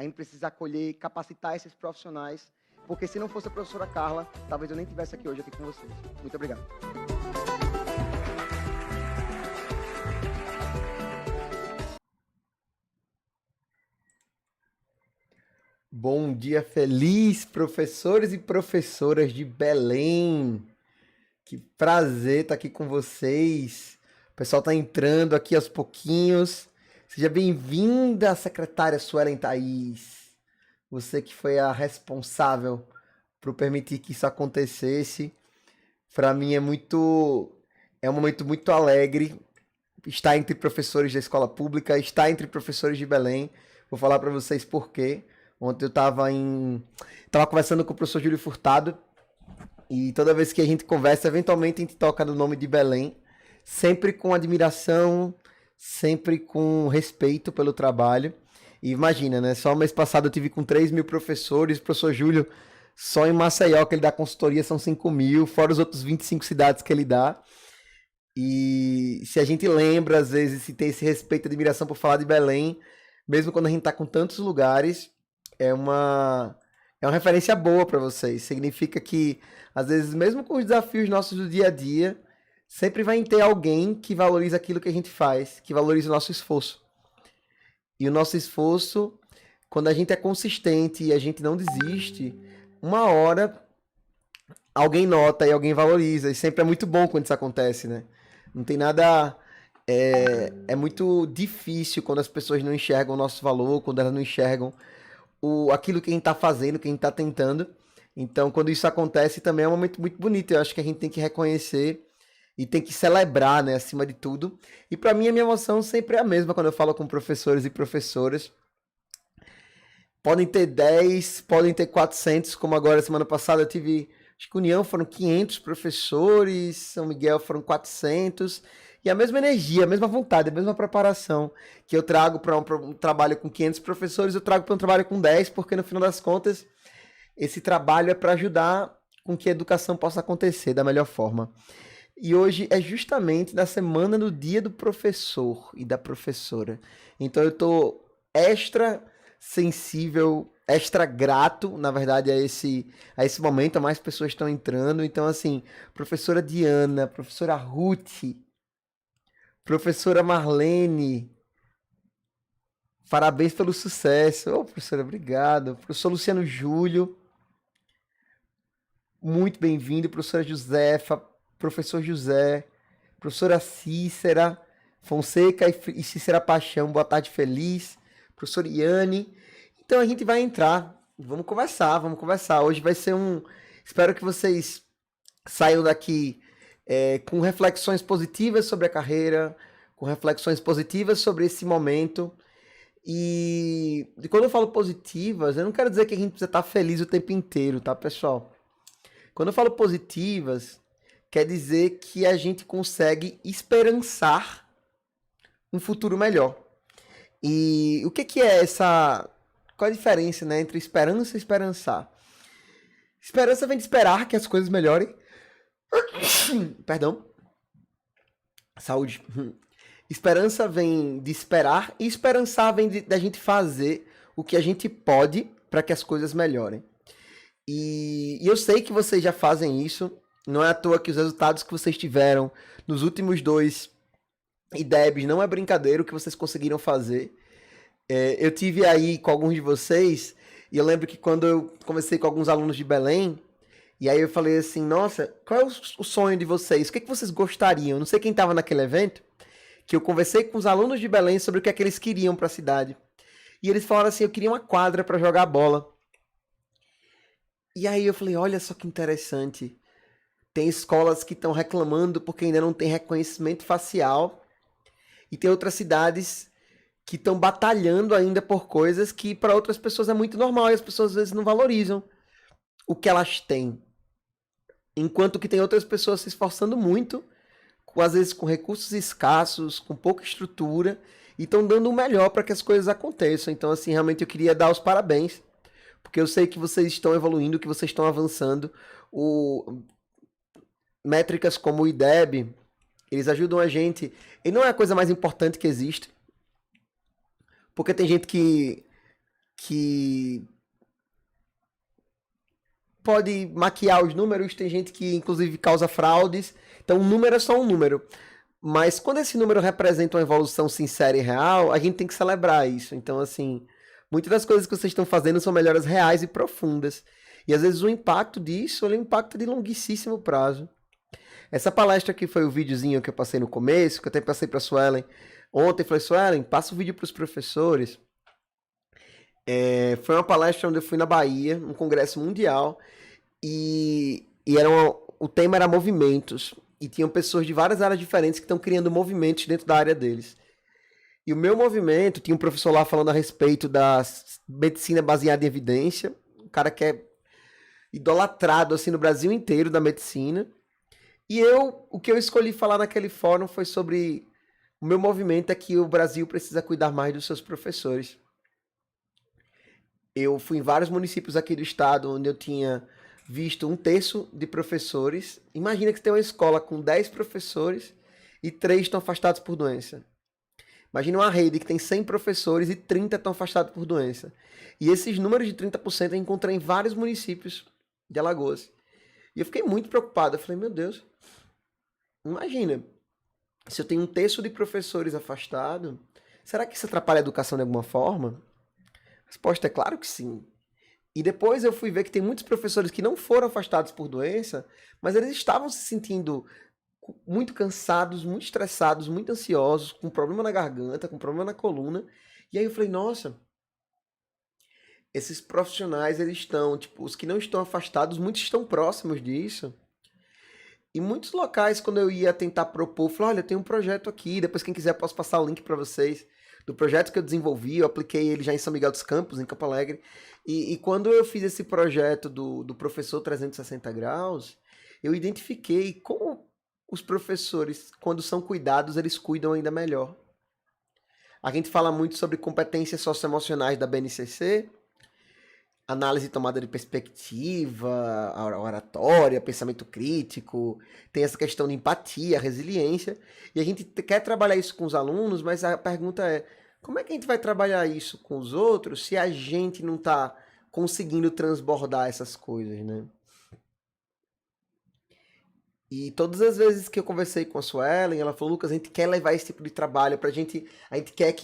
gente precisa acolher, capacitar esses profissionais, porque se não fosse a professora Carla, talvez eu nem estivesse aqui hoje aqui com vocês. Muito obrigado. Bom dia feliz, professores e professoras de Belém. Que prazer estar aqui com vocês. O pessoal está entrando aqui aos pouquinhos. Seja bem-vinda, secretária Suelen Thaís. Você que foi a responsável por permitir que isso acontecesse. Para mim é um momento muito alegre estar entre professores da escola pública, estar entre professores de Belém. Vou falar para vocês por quê. Ontem eu estava conversando com o professor Júlio Furtado, e toda vez que a gente conversa, eventualmente a gente toca no nome de Belém, sempre com admiração, sempre com respeito pelo trabalho. E imagina, né? Só mês passado eu tive com 3.000 professores, o professor Júlio, só em Maceió, que ele dá consultoria, são 5.000, fora os outros 25 cidades que ele dá. E se a gente lembra, às vezes, se tem esse respeito e admiração por falar de Belém, mesmo quando a gente está com tantos lugares, é uma referência boa para vocês. Significa que, às vezes, mesmo com os desafios nossos do dia a dia, sempre vai ter alguém que valoriza aquilo que a gente faz, que valoriza o nosso esforço. E o nosso esforço, quando a gente é consistente e a gente não desiste, uma hora alguém nota e alguém valoriza. E sempre é muito bom quando isso acontece, né? Não tem nada... É muito difícil quando as pessoas não enxergam o nosso valor, quando elas não enxergam aquilo que a gente está fazendo, que a gente está tentando. Então, quando isso acontece, também é um momento muito bonito. Eu acho que a gente tem que reconhecer e tem que celebrar, né, acima de tudo. E para mim, a minha emoção sempre é a mesma quando eu falo com professores e professoras. Podem ter 10, podem ter 400, como agora, semana passada, eu tive... Acho que União foram 500 professores, São Miguel foram 400... E a mesma energia, a mesma vontade, a mesma preparação que eu trago para um trabalho com 500 professores, eu trago para um trabalho com 10, porque no final das contas, esse trabalho é para ajudar com que a educação possa acontecer da melhor forma. E hoje é justamente na semana do Dia do Professor e da Professora. Então eu estou extra sensível, extra grato, na verdade, a esse momento. Mais pessoas estão entrando. Então, assim, professora Diana, professora Ruth, professora Marlene, parabéns pelo sucesso. Ô, professora, obrigado. Professor Luciano Júlio, muito bem-vindo. Professora Josefa, professor José, professora Cícera Fonseca e Cícera Paixão, boa tarde, feliz. Professora Iane. Então a gente vai entrar, vamos conversar. Hoje vai ser Espero que vocês saiam daqui com reflexões positivas sobre a carreira, com reflexões positivas sobre esse momento. E quando eu falo positivas, eu não quero dizer que a gente precisa estar feliz o tempo inteiro, tá, pessoal? Quando eu falo positivas, quer dizer que a gente consegue esperançar um futuro melhor. E o que é essa... Qual a diferença, né, entre esperança e esperançar? Esperança vem de esperar que as coisas melhorem. Perdão. Saúde. Esperança vem de esperar e esperançar vem da gente fazer o que a gente pode para que as coisas melhorem. E eu sei que vocês já fazem isso. Não é à toa que os resultados que vocês tiveram nos últimos 2 IDEBs não é brincadeira o que vocês conseguiram fazer. Eu tive aí com alguns de vocês e eu lembro que quando eu conversei com alguns alunos de Belém, e aí eu falei assim, nossa, qual é o sonho de vocês? O que vocês gostariam? Não sei quem estava naquele evento, que eu conversei com os alunos de Belém sobre o que é que eles queriam para a cidade. E eles falaram assim, eu queria uma quadra para jogar bola. E aí eu falei, olha só que interessante. Tem escolas que estão reclamando porque ainda não tem reconhecimento facial. E tem outras cidades que estão batalhando ainda por coisas que para outras pessoas é muito normal. E as pessoas às vezes não valorizam o que elas têm. Enquanto que tem outras pessoas se esforçando muito, às vezes com recursos escassos, com pouca estrutura, e estão dando o melhor para que as coisas aconteçam. Então, assim, realmente eu queria dar os parabéns, porque eu sei que vocês estão evoluindo, que vocês estão avançando. Métricas como o IDEB, eles ajudam a gente. E não é a coisa mais importante que existe, porque tem gente que que pode maquiar os números, tem gente que inclusive causa fraudes. Então, um número é só um número. Mas quando esse número representa uma evolução sincera e real, a gente tem que celebrar isso. Então, assim, muitas das coisas que vocês estão fazendo são melhoras reais e profundas. E às vezes o impacto disso é um impacto de longuíssimo prazo. Essa palestra aqui foi o videozinho que eu passei no começo, que eu até passei para a Suelen ontem. Falei, Suelen, passa o vídeo para os professores. Foi uma palestra onde eu fui na Bahia, um congresso mundial, e o tema era movimentos. E tinham pessoas de várias áreas diferentes que estão criando movimentos dentro da área deles. E o meu movimento, tinha um professor lá falando a respeito da medicina baseada em evidência, um cara que é idolatrado assim no Brasil inteiro da medicina. E o que eu escolhi falar naquele fórum foi sobre o meu movimento é que o Brasil precisa cuidar mais dos seus professores. Eu fui em vários municípios aqui do estado onde eu tinha visto 1/3 de professores. Imagina que você tem uma escola com 10 professores e 3 estão afastados por doença. Imagina uma rede que tem 100 professores e 30 estão afastados por doença. E esses números de 30% eu encontrei em vários municípios de Alagoas. E eu fiquei muito preocupado. Eu falei, meu Deus, imagina, se eu tenho 1/3 de professores afastados, será que isso atrapalha a educação de alguma forma? A resposta é claro que sim. E depois eu fui ver que tem muitos professores que não foram afastados por doença, mas eles estavam se sentindo muito cansados, muito estressados, muito ansiosos, com problema na garganta, com problema na coluna. E aí eu falei, nossa, esses profissionais, eles estão, tipo, os que não estão afastados, muitos estão próximos disso. E muitos locais, quando eu ia tentar propor, eu falei, olha, tem um projeto aqui, depois quem quiser posso passar o link para vocês, do projeto que eu desenvolvi, eu apliquei ele já em São Miguel dos Campos, em Campo Alegre, e quando eu fiz esse projeto do professor 360 graus, eu identifiquei como os professores, quando são cuidados, eles cuidam ainda melhor. A gente fala muito sobre competências socioemocionais da BNCC, análise e tomada de perspectiva, oratória, pensamento crítico, tem essa questão de empatia, resiliência, e a gente quer trabalhar isso com os alunos, mas a pergunta é, como é que a gente vai trabalhar isso com os outros se a gente não está conseguindo transbordar essas coisas, né? E todas as vezes que eu conversei com a Suelen, ela falou, Lucas, a gente quer levar esse tipo de trabalho a gente quer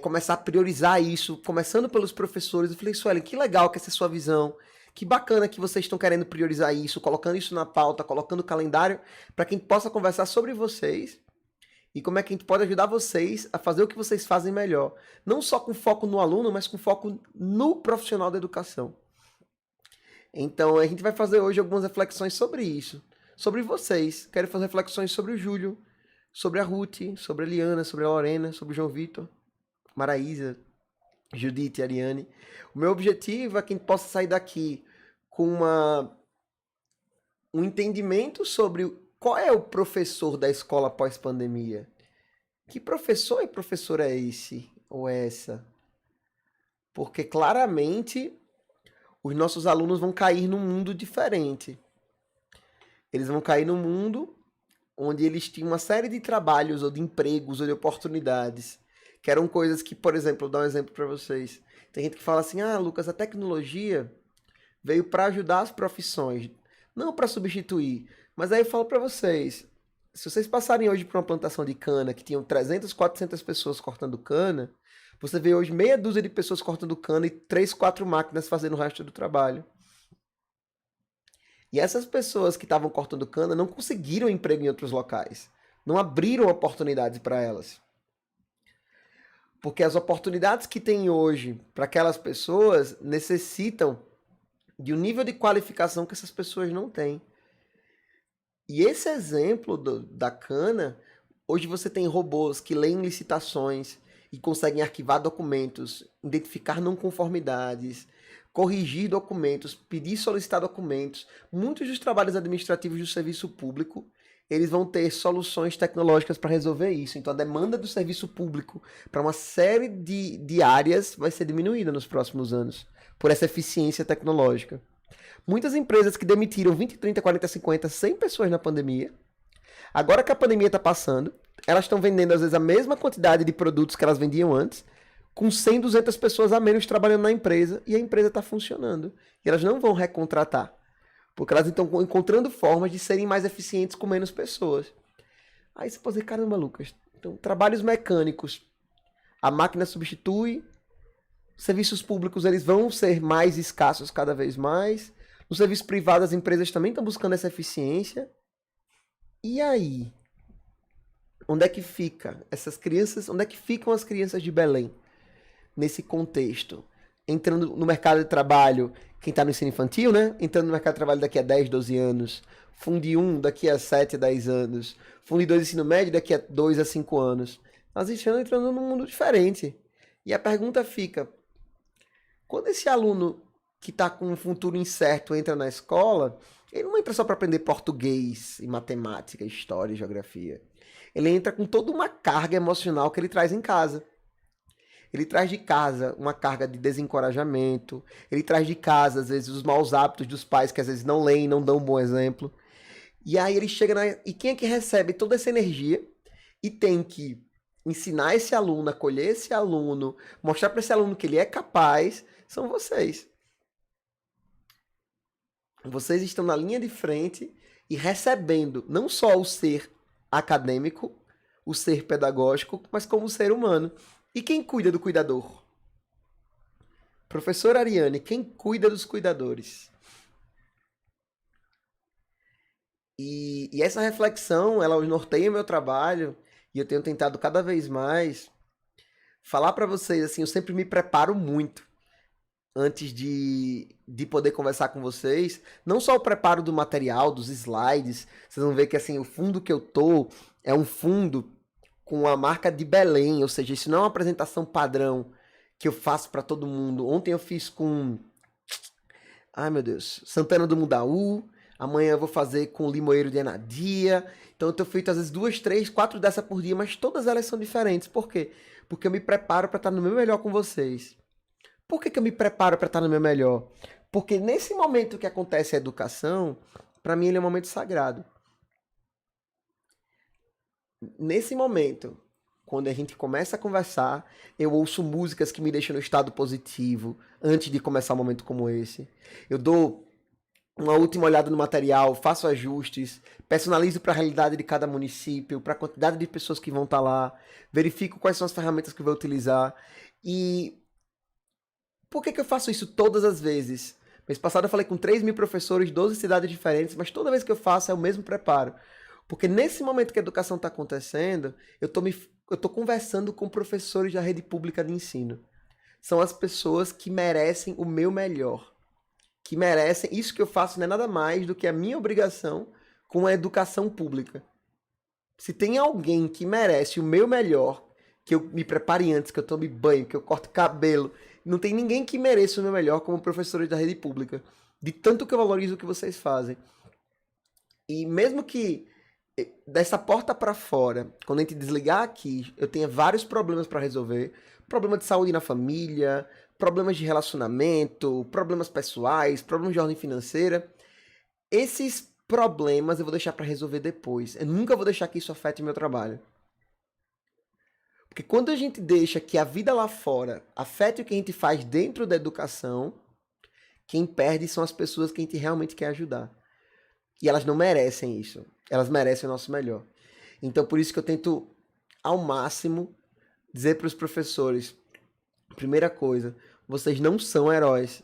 começar a priorizar isso, começando pelos professores. Eu falei, Suelen, que legal que essa é a sua visão, que bacana que vocês estão querendo priorizar isso, colocando isso na pauta, colocando o calendário, para que a gente possa conversar sobre vocês e como é que a gente pode ajudar vocês a fazer o que vocês fazem melhor. Não só com foco no aluno, mas com foco no profissional da educação. Então, a gente vai fazer hoje algumas reflexões sobre isso. Sobre vocês. Quero fazer reflexões sobre o Júlio, sobre a Ruth, sobre a Eliana, sobre a Lorena, sobre o João Vitor, Maraísa, Judite e Ariane. O meu objetivo é que a gente possa sair daqui com um entendimento sobre qual é o professor da escola pós-pandemia. Que professor e professora é esse ou é essa? Porque claramente os nossos alunos vão cair num mundo diferente. Eles vão cair num mundo onde eles tinham uma série de trabalhos, ou de empregos, ou de oportunidades, que eram coisas que, por exemplo, vou dar um exemplo para vocês. Tem gente que fala assim, Lucas, a tecnologia veio para ajudar as profissões, não para substituir. Mas aí eu falo para vocês, se vocês passarem hoje por uma plantação de cana, que tinham 300, 400 pessoas cortando cana, você vê hoje meia dúzia de pessoas cortando cana e 3, 4 máquinas fazendo o resto do trabalho. E essas pessoas que estavam cortando cana não conseguiram emprego em outros locais. Não abriram oportunidades para elas. Porque as oportunidades que tem hoje para aquelas pessoas necessitam de um nível de qualificação que essas pessoas não têm. E esse exemplo da cana, hoje você tem robôs que leem licitações e conseguem arquivar documentos, identificar não conformidades, corrigir documentos, pedir e solicitar documentos. Muitos dos trabalhos administrativos do serviço público, eles vão ter soluções tecnológicas para resolver isso. Então a demanda do serviço público para uma série de áreas vai ser diminuída nos próximos anos, por essa eficiência tecnológica. Muitas empresas que demitiram 20, 30, 40, 50, 100 pessoas na pandemia, agora que a pandemia está passando, elas estão vendendo às vezes a mesma quantidade de produtos que elas vendiam antes, com 100, 200 pessoas a menos trabalhando na empresa e a empresa está funcionando. E elas não vão recontratar, porque elas estão encontrando formas de serem mais eficientes com menos pessoas. Aí você pode dizer, caramba, Lucas, então trabalhos mecânicos, a máquina substitui, serviços públicos eles vão ser mais escassos cada vez mais, no serviço privado as empresas também estão buscando essa eficiência. E aí? Onde é que fica essas crianças? Onde é que ficam as crianças de Belém nesse contexto? Entrando no mercado de trabalho, quem está no ensino infantil, né? Entrando no mercado de trabalho daqui a 10, 12 anos. Fundo 1 daqui a 7, 10 anos. Fundo 2 ensino médio daqui a 2 a 5 anos. Nós estamos entrando num mundo diferente. E a pergunta fica, quando esse aluno que está com um futuro incerto entra na escola, ele não entra só para aprender português, e matemática, história e geografia. Ele entra com toda uma carga emocional que ele traz em casa. Ele traz de casa uma carga de desencorajamento. Ele traz de casa, às vezes, os maus hábitos dos pais que às vezes não leem, não dão um bom exemplo. E aí ele chega na... E quem é que recebe toda essa energia e tem que ensinar esse aluno, acolher esse aluno, mostrar para esse aluno que ele é capaz, são vocês. Vocês estão na linha de frente e recebendo não só o ser acadêmico, o ser pedagógico, mas como ser humano. E quem cuida do cuidador? Professora Ariane, quem cuida dos cuidadores? E essa reflexão, ela norteia meu trabalho, e eu tenho tentado cada vez mais falar para vocês, assim, eu sempre me preparo muito antes de poder conversar com vocês. Não só o preparo do material, dos slides, vocês vão ver que assim, o fundo que eu tô é um fundo com a marca de Belém, ou seja, isso não é uma apresentação padrão que eu faço para todo mundo. Ontem eu fiz com, ai meu Deus, Santana do Mundaú, amanhã eu vou fazer com Limoeiro de Anadia. Então eu tenho feito às vezes 2, 3, 4 dessa por dia, mas todas elas são diferentes. Por quê? Porque eu me preparo para estar no meu melhor com vocês. Por que eu me preparo para estar no meu melhor? Porque nesse momento que acontece a educação, para mim ele é um momento sagrado. Nesse momento, quando a gente começa a conversar, eu ouço músicas que me deixam no estado positivo antes de começar um momento como esse. Eu dou uma última olhada no material, faço ajustes, personalizo para a realidade de cada município, para a quantidade de pessoas que vão estar lá, verifico quais são as ferramentas que eu vou utilizar. E por que eu faço isso todas as vezes? Mês passado eu falei com 3.000 professores, 12 cidades diferentes, mas toda vez que eu faço é o mesmo preparo. Porque nesse momento que a educação está acontecendo, eu tô conversando com professores da rede pública de ensino. São as pessoas que merecem o meu melhor. Que merecem, isso que eu faço não é nada mais do que a minha obrigação com a educação pública. Se tem alguém que merece o meu melhor, que eu me prepare antes, que eu tome banho, que eu corte cabelo, não tem ninguém que mereça o meu melhor como professores da rede pública. De tanto que eu valorizo o que vocês fazem. E mesmo que dessa porta para fora, quando a gente desligar aqui, eu tenha vários problemas para resolver. Problema de saúde na família, problemas de relacionamento, problemas pessoais, problemas de ordem financeira. Esses problemas eu vou deixar para resolver depois. Eu nunca vou deixar que isso afete meu trabalho. Porque quando a gente deixa que a vida lá fora afete o que a gente faz dentro da educação, quem perde são as pessoas que a gente realmente quer ajudar. E elas não merecem isso. Elas merecem o nosso melhor. Então, por isso que eu tento, ao máximo, dizer para os professores, primeira coisa, vocês não são heróis.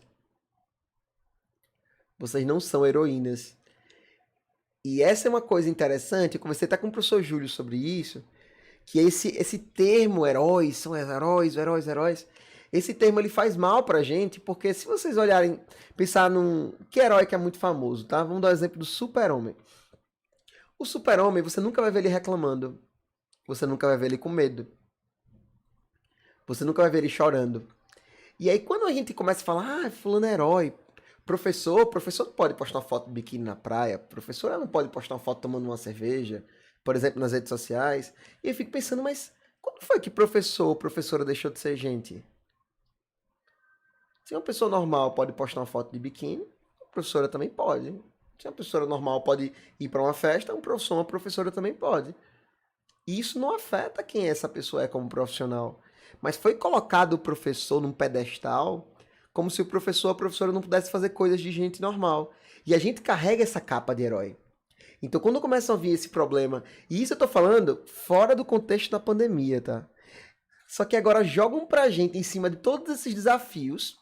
Vocês não são heroínas. E essa é uma coisa interessante, eu conversei até com o professor Júlio sobre isso, que esse termo heróis, são heróis, esse termo ele faz mal pra gente, porque se vocês olharem, pensar num... Que herói que é muito famoso, tá? Vamos dar o exemplo do Super-Homem. O Super-Homem, você nunca vai ver ele reclamando. Você nunca vai ver ele com medo. Você nunca vai ver ele chorando. E aí quando a gente começa a falar, fulano é herói, professor não pode postar uma foto de biquíni na praia, professora não pode postar uma foto tomando uma cerveja, por exemplo, nas redes sociais. E eu fico pensando, mas quando foi que professor ou professora deixou de ser gente? Se uma pessoa normal pode postar uma foto de biquíni, a professora também pode. Se uma pessoa normal pode ir para uma festa, um professor, uma professora também pode. E isso não afeta quem essa pessoa é como profissional. mas foi colocado o professor num pedestal como se o professor ou a professora não pudesse fazer coisas de gente normal. E a gente carrega essa capa de herói. Então, quando começa a vir esse problema, e isso eu tô falando fora do contexto da pandemia, tá? Só que agora jogam pra gente em cima de todos esses desafios,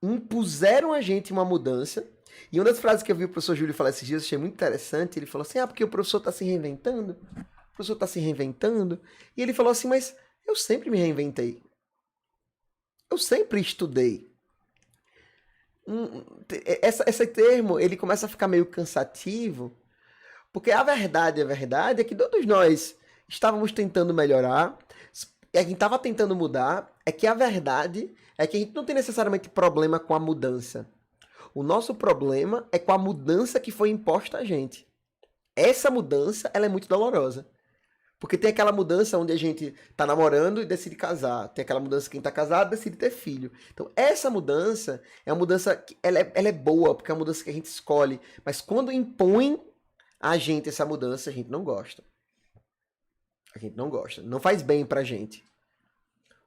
impuseram a gente uma mudança. E uma das frases que eu vi o professor Júlio falar esses dias, eu achei muito interessante, ele falou assim, porque o professor tá se reinventando, o professor tá se reinventando. E ele falou assim, mas eu sempre me reinventei. Eu sempre estudei. Esse termo, ele começa a ficar meio cansativo, porque a verdade é que todos nós estávamos tentando melhorar, e a gente estava tentando mudar, é que a verdade é que a gente não tem necessariamente problema com a mudança. O nosso problema é com a mudança que foi imposta a gente. Essa mudança, ela é muito dolorosa. Porque tem aquela mudança onde a gente tá namorando e decide casar. Tem aquela mudança que quem tá casado decide ter filho. Então, essa mudança é uma mudança que ela é boa, porque é uma mudança que a gente escolhe. Mas quando impõe a gente essa mudança, a gente não gosta. A gente não gosta. Não faz bem pra gente.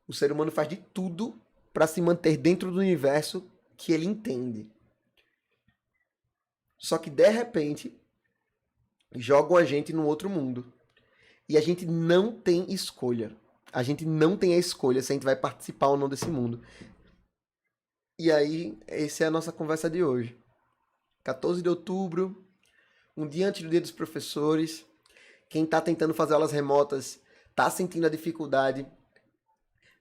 O ser humano faz de tudo para se manter dentro do universo que ele entende. Só que, de repente, jogam a gente num outro mundo. E a gente não tem escolha. A gente não tem a escolha se a gente vai participar ou não desse mundo. E aí, essa é a nossa conversa de hoje. 14 de outubro, um dia antes do Dia dos Professores. Quem está tentando fazer aulas remotas está sentindo a dificuldade.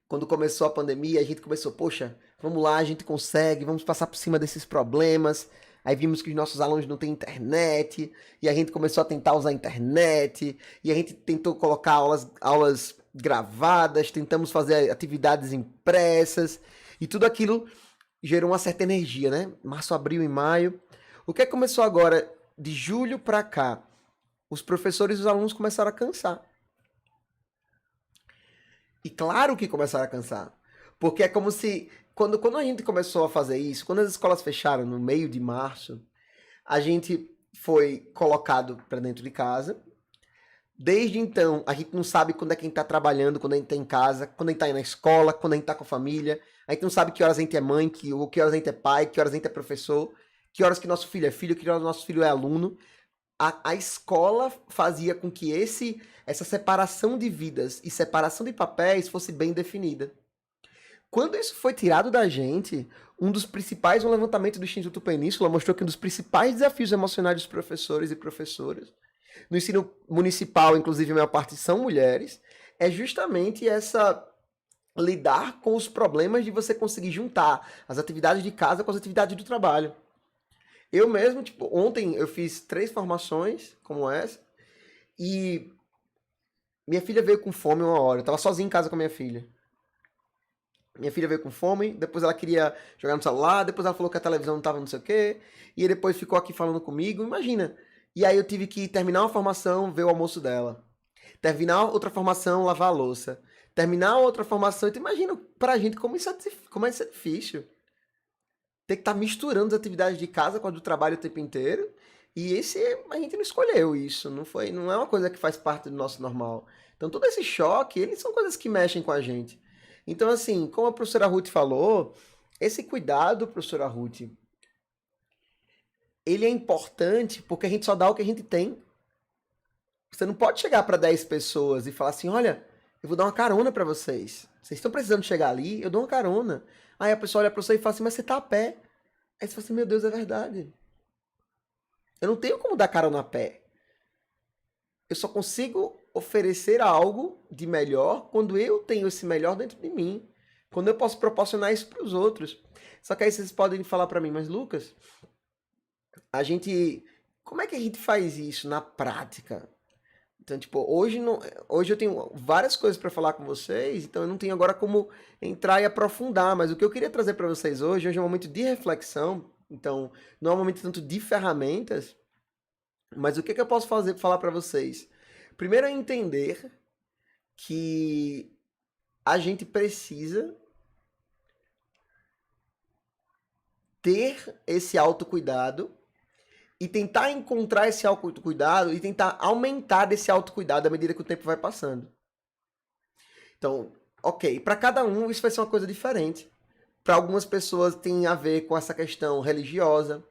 Quando começou a pandemia, a gente começou, poxa, vamos lá, a gente consegue, vamos passar por cima desses problemas. Aí vimos que os nossos alunos não têm internet, e a gente começou a tentar usar a internet, e a gente tentou colocar aulas gravadas, tentamos fazer atividades impressas, e tudo aquilo gerou uma certa energia, né? Março, abril e maio. O que começou agora, de julho para cá? Os professores e os alunos começaram a cansar. E claro que começaram a cansar. Porque é como se, quando a gente começou a fazer isso, quando as escolas fecharam no meio de março, a gente foi colocado para dentro de casa. Desde então, a gente não sabe quando é que a gente está trabalhando, quando a gente está em casa, quando a gente está na escola, quando a gente está com a família. A gente não sabe que horas a gente é mãe, que horas a gente é pai, que horas a gente é professor, que horas que nosso filho é filho, que horas nosso filho é aluno. A escola fazia com que essa separação de vidas e separação de papéis fosse bem definida. Quando isso foi tirado da gente, um levantamento do Instituto Península mostrou que um dos principais desafios emocionais dos professores e professoras, no ensino municipal, inclusive a maior parte são mulheres, é justamente lidar com os problemas de você conseguir juntar as atividades de casa com as atividades do trabalho. Eu mesmo, ontem eu fiz 3 formações como essa, e minha filha veio com fome uma hora, eu tava sozinho em casa com a minha filha. Minha filha veio com fome, depois ela queria jogar no celular, depois ela falou que a televisão não tava não sei o quê, e depois ficou aqui falando comigo, imagina. E aí eu tive que terminar uma formação, ver o almoço dela. Terminar outra formação, lavar a louça. Terminar outra formação, então imagina pra gente como isso é difícil. Ter que estar misturando as atividades de casa com a do trabalho o tempo inteiro. E a gente não escolheu isso, não é uma coisa que faz parte do nosso normal. Então todo esse choque, eles são coisas que mexem com a gente. Então, assim, como a professora Ruth falou, esse cuidado, professora Ruth, ele é importante porque a gente só dá o que a gente tem. Você não pode chegar para 10 pessoas e falar assim, olha, eu vou dar uma carona para vocês. Vocês estão precisando chegar ali, eu dou uma carona. Aí a pessoa olha para você e fala assim, mas você tá a pé. Aí você fala assim, meu Deus, é verdade. Eu não tenho como dar carona a pé. Eu só consigo oferecer algo de melhor quando eu tenho esse melhor dentro de mim. Quando eu posso proporcionar isso para os outros. Só que aí vocês podem falar para mim, mas Lucas, como é que a gente faz isso na prática? Então, hoje eu tenho várias coisas para falar com vocês, então eu não tenho agora como entrar e aprofundar, mas o que eu queria trazer para vocês hoje é um momento de reflexão, então não é um momento tanto de ferramentas, mas o que eu posso falar para vocês? Primeiro é entender que a gente precisa ter esse autocuidado e tentar encontrar esse autocuidado e tentar aumentar esse autocuidado à medida que o tempo vai passando. Então, ok, para cada um isso vai ser uma coisa diferente. Para algumas pessoas tem a ver com essa questão religiosa.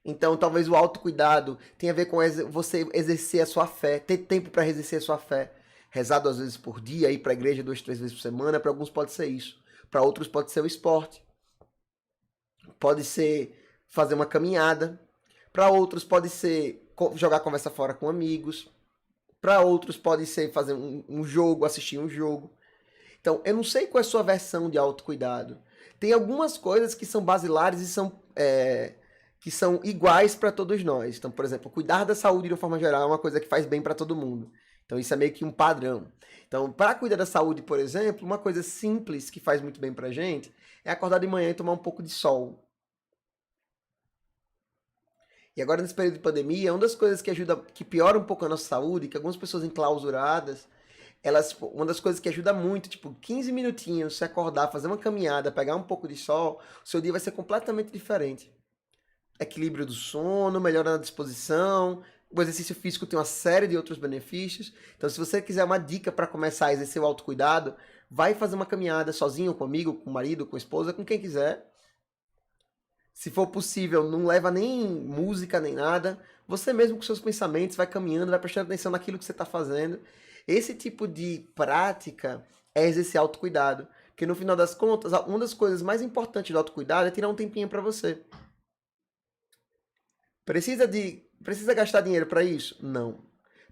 Então, talvez o autocuidado tenha a ver com você exercer a sua fé, ter tempo para exercer a sua fé. Rezar 2 vezes por dia, ir para a igreja 2, 3 vezes por semana, para alguns pode ser isso. Para outros pode ser o esporte. Pode ser fazer uma caminhada. Para outros pode ser jogar conversa fora com amigos. Para outros pode ser fazer um jogo, assistir um jogo. Então, eu não sei qual é a sua versão de autocuidado. Tem algumas coisas que são basilares e que são iguais para todos nós. Então, por exemplo, cuidar da saúde de uma forma geral é uma coisa que faz bem para todo mundo. Então, isso é meio que um padrão. Então, para cuidar da saúde, por exemplo, uma coisa simples que faz muito bem para a gente é acordar de manhã e tomar um pouco de sol. E agora, nesse período de pandemia, uma das coisas que piora um pouco a nossa saúde, que algumas pessoas enclausuradas, uma das coisas que ajuda muito, tipo, 15 minutinhos, se acordar, fazer uma caminhada, pegar um pouco de sol, o seu dia vai ser completamente diferente. Equilíbrio do sono, melhora na disposição, o exercício físico tem uma série de outros benefícios. Então, se você quiser uma dica para começar a exercer o autocuidado, vai fazer uma caminhada sozinho, comigo, com o marido, com a esposa, com quem quiser. Se for possível, não leva nem música, nem nada. Você mesmo com seus pensamentos vai caminhando, vai prestando atenção naquilo que você está fazendo. Esse tipo de prática é exercer autocuidado. Porque no final das contas, uma das coisas mais importantes do autocuidado é tirar um tempinho para você. Precisa gastar dinheiro para isso? Não.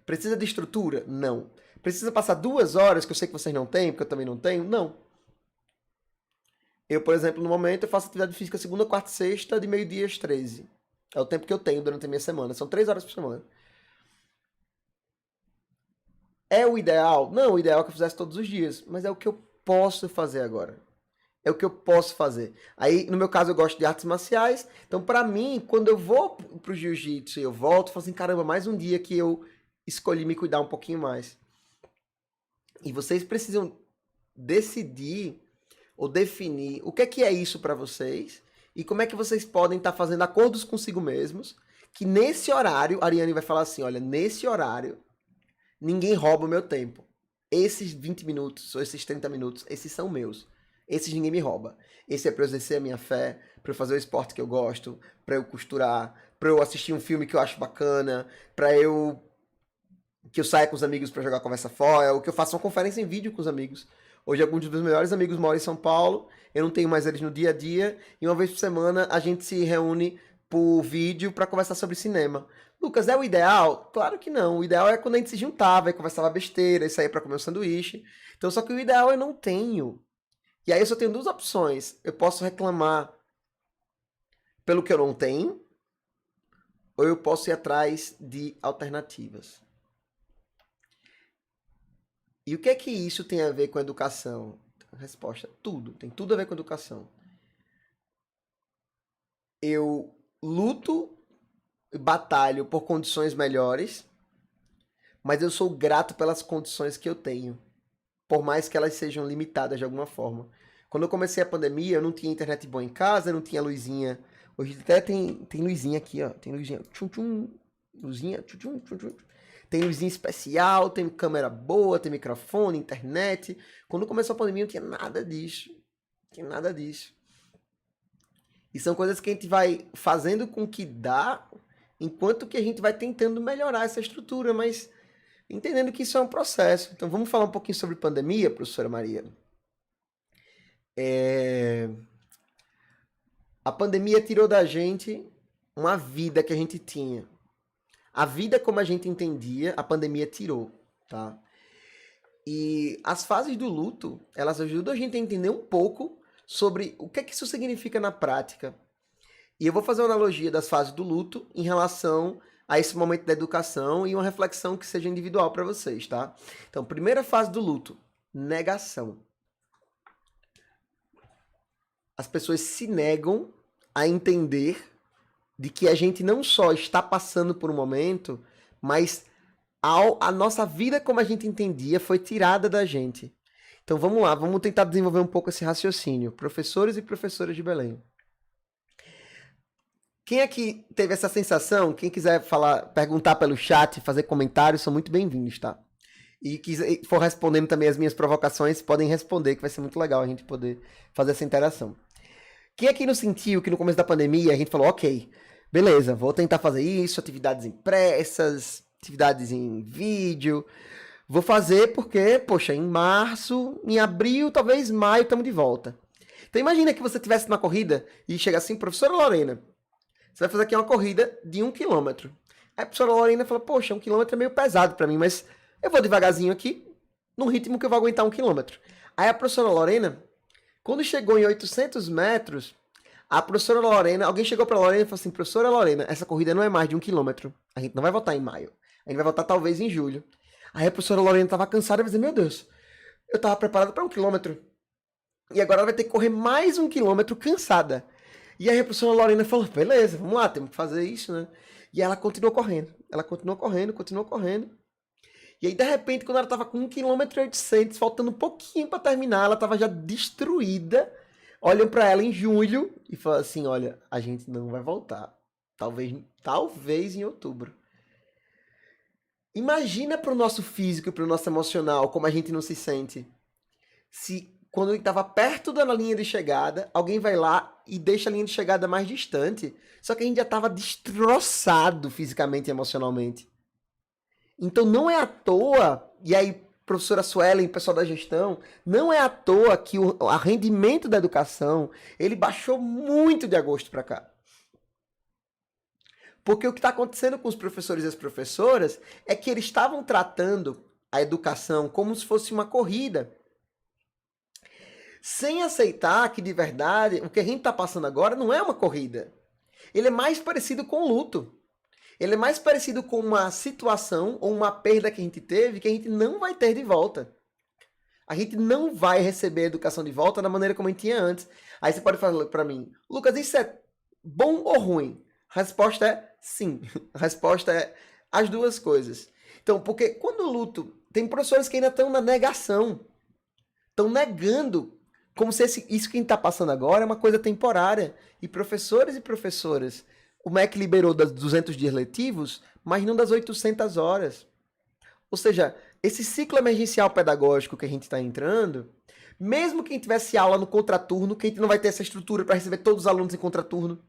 Precisa de estrutura? Não. Precisa passar 2 horas, que eu sei que vocês não têm, porque eu também não tenho? Não. Eu, por exemplo, no momento, eu faço atividade física segunda, quarta e sexta, de meio-dia às 13. É o tempo que eu tenho durante a minha semana. São 3 horas por semana. É o ideal? Não, o ideal é que eu fizesse todos os dias. Mas é o que eu posso fazer agora. É o que eu posso fazer. Aí, no meu caso, eu gosto de artes marciais. Então, pra mim, quando eu vou pro jiu-jitsu e eu volto, eu falo assim, caramba, mais um dia que eu escolhi me cuidar um pouquinho mais. E vocês precisam decidir ou definir o que é isso pra vocês e como é que vocês podem estar fazendo acordos consigo mesmos, que nesse horário, a Ariane vai falar assim, olha, nesse horário, ninguém rouba o meu tempo. Esses 20 minutos ou esses 30 minutos, esses são meus. Esses ninguém me rouba. Esse é pra eu exercer a minha fé, pra eu fazer o esporte que eu gosto, pra eu costurar, pra eu assistir um filme que eu acho bacana, que eu saia com os amigos pra jogar conversa fora, ou que eu faça uma conferência em vídeo com os amigos. Hoje alguns dos meus melhores amigos moram em São Paulo, eu não tenho mais eles no dia a dia, e uma vez por semana a gente se reúne por vídeo pra conversar sobre cinema. Lucas, é o ideal? Claro que não. O ideal é quando a gente se juntava e conversava besteira, e saía pra comer um sanduíche. Então, só que o ideal eu não tenho. E aí eu só tenho 2 opções. Eu posso reclamar pelo que eu não tenho, ou eu posso ir atrás de alternativas. E o que é que isso tem a ver com a educação? A resposta, tudo. Tem tudo a ver com a educação. Eu luto e batalho por condições melhores, mas eu sou grato pelas condições que eu tenho, por mais que elas sejam limitadas de alguma forma. Quando eu comecei a pandemia, eu não tinha internet boa em casa, não tinha luzinha. Hoje até tem luzinha aqui, ó. Tem luzinha. Tchum, tchum, luzinha. Tchum, tchum, tchum, tchum. Tem luzinha especial, tem câmera boa, tem microfone, internet. Quando começou a pandemia, não tinha nada disso. Não tinha nada disso. E são coisas que a gente vai fazendo com que dá, enquanto que a gente vai tentando melhorar essa estrutura, mas entendendo que isso é um processo. Então vamos falar um pouquinho sobre pandemia, professora Maria. A pandemia tirou da gente uma vida que a gente tinha. A vida como a gente entendia, a pandemia tirou, tá? E as fases do luto, elas ajudam a gente a entender um pouco sobre o que isso significa na prática. E eu vou fazer uma analogia das fases do luto em relação a esse momento da educação e uma reflexão que seja individual para vocês, tá? Então, primeira fase do luto, negação. As pessoas se negam a entender de que a gente não só está passando por um momento, mas a nossa vida como a gente entendia foi tirada da gente. Então vamos lá, vamos tentar desenvolver um pouco esse raciocínio. Professores e professoras de Belém. Quem aqui teve essa sensação? Quem quiser falar, perguntar pelo chat, fazer comentários, são muito bem-vindos, tá? E for respondendo também as minhas provocações, podem responder, que vai ser muito legal a gente poder fazer essa interação. Quem aqui não sentiu que no começo da pandemia a gente falou, ok, beleza, vou tentar fazer isso, atividades impressas, atividades em vídeo, vou fazer porque, poxa, em março, em abril, talvez maio, estamos de volta. Então imagina que você estivesse numa corrida e chega assim, professora Lorena, você vai fazer aqui uma corrida de 1 quilômetro. Aí a professora Lorena fala, poxa, 1 quilômetro é meio pesado para mim, mas eu vou devagarzinho aqui, num ritmo que eu vou aguentar 1 quilômetro. Aí a professora Lorena, quando chegou em 800 metros, a professora Lorena, alguém chegou para a Lorena e falou assim, professora Lorena, essa corrida não é mais de 1 quilômetro. A gente não vai voltar em maio. A gente vai voltar talvez em julho. Aí a professora Lorena estava cansada e vai dizer, meu Deus, eu estava preparada para 1 quilômetro. E agora ela vai ter que correr mais 1 quilômetro cansada. E aí a professora Lorena falou, beleza, vamos lá, temos que fazer isso, né? E ela continuou correndo. Ela continuou correndo, continuou correndo. E aí, de repente, quando ela estava com 1,8 km, faltando um pouquinho para terminar, ela estava já destruída. Olham para ela em julho e falam assim, olha, a gente não vai voltar. Talvez em outubro. Imagina para o nosso físico e para o nosso emocional como a gente não se sente. Se quando ele estava perto da linha de chegada, alguém vai lá e deixa a linha de chegada mais distante. Só que a gente já estava destroçado fisicamente e emocionalmente. Então não é à toa, e aí professora Suelen, pessoal da gestão, não é à toa que o rendimento da educação, ele baixou muito de agosto para cá. Porque o que está acontecendo com os professores e as professoras é que eles estavam tratando a educação como se fosse uma corrida. Sem aceitar que, de verdade, o que a gente está passando agora não é uma corrida. Ele é mais parecido com o luto. Ele é mais parecido com uma situação ou uma perda que a gente teve que a gente não vai ter de volta. A gente não vai receber a educação de volta da maneira como a gente tinha antes. Aí você pode falar para mim, Lucas, isso é bom ou ruim? A resposta é sim. A resposta é as duas coisas. Então, porque quando o luto, tem professores que ainda estão na negação. Estão negando como se isso que a gente está passando agora é uma coisa temporária. E professores e professoras, o MEC liberou das 200 dias letivos, mas não das 800 horas. Ou seja, esse ciclo emergencial pedagógico que a gente está entrando, mesmo quem tivesse aula no contraturno, que a gente não vai ter essa estrutura para receber todos os alunos em contraturno,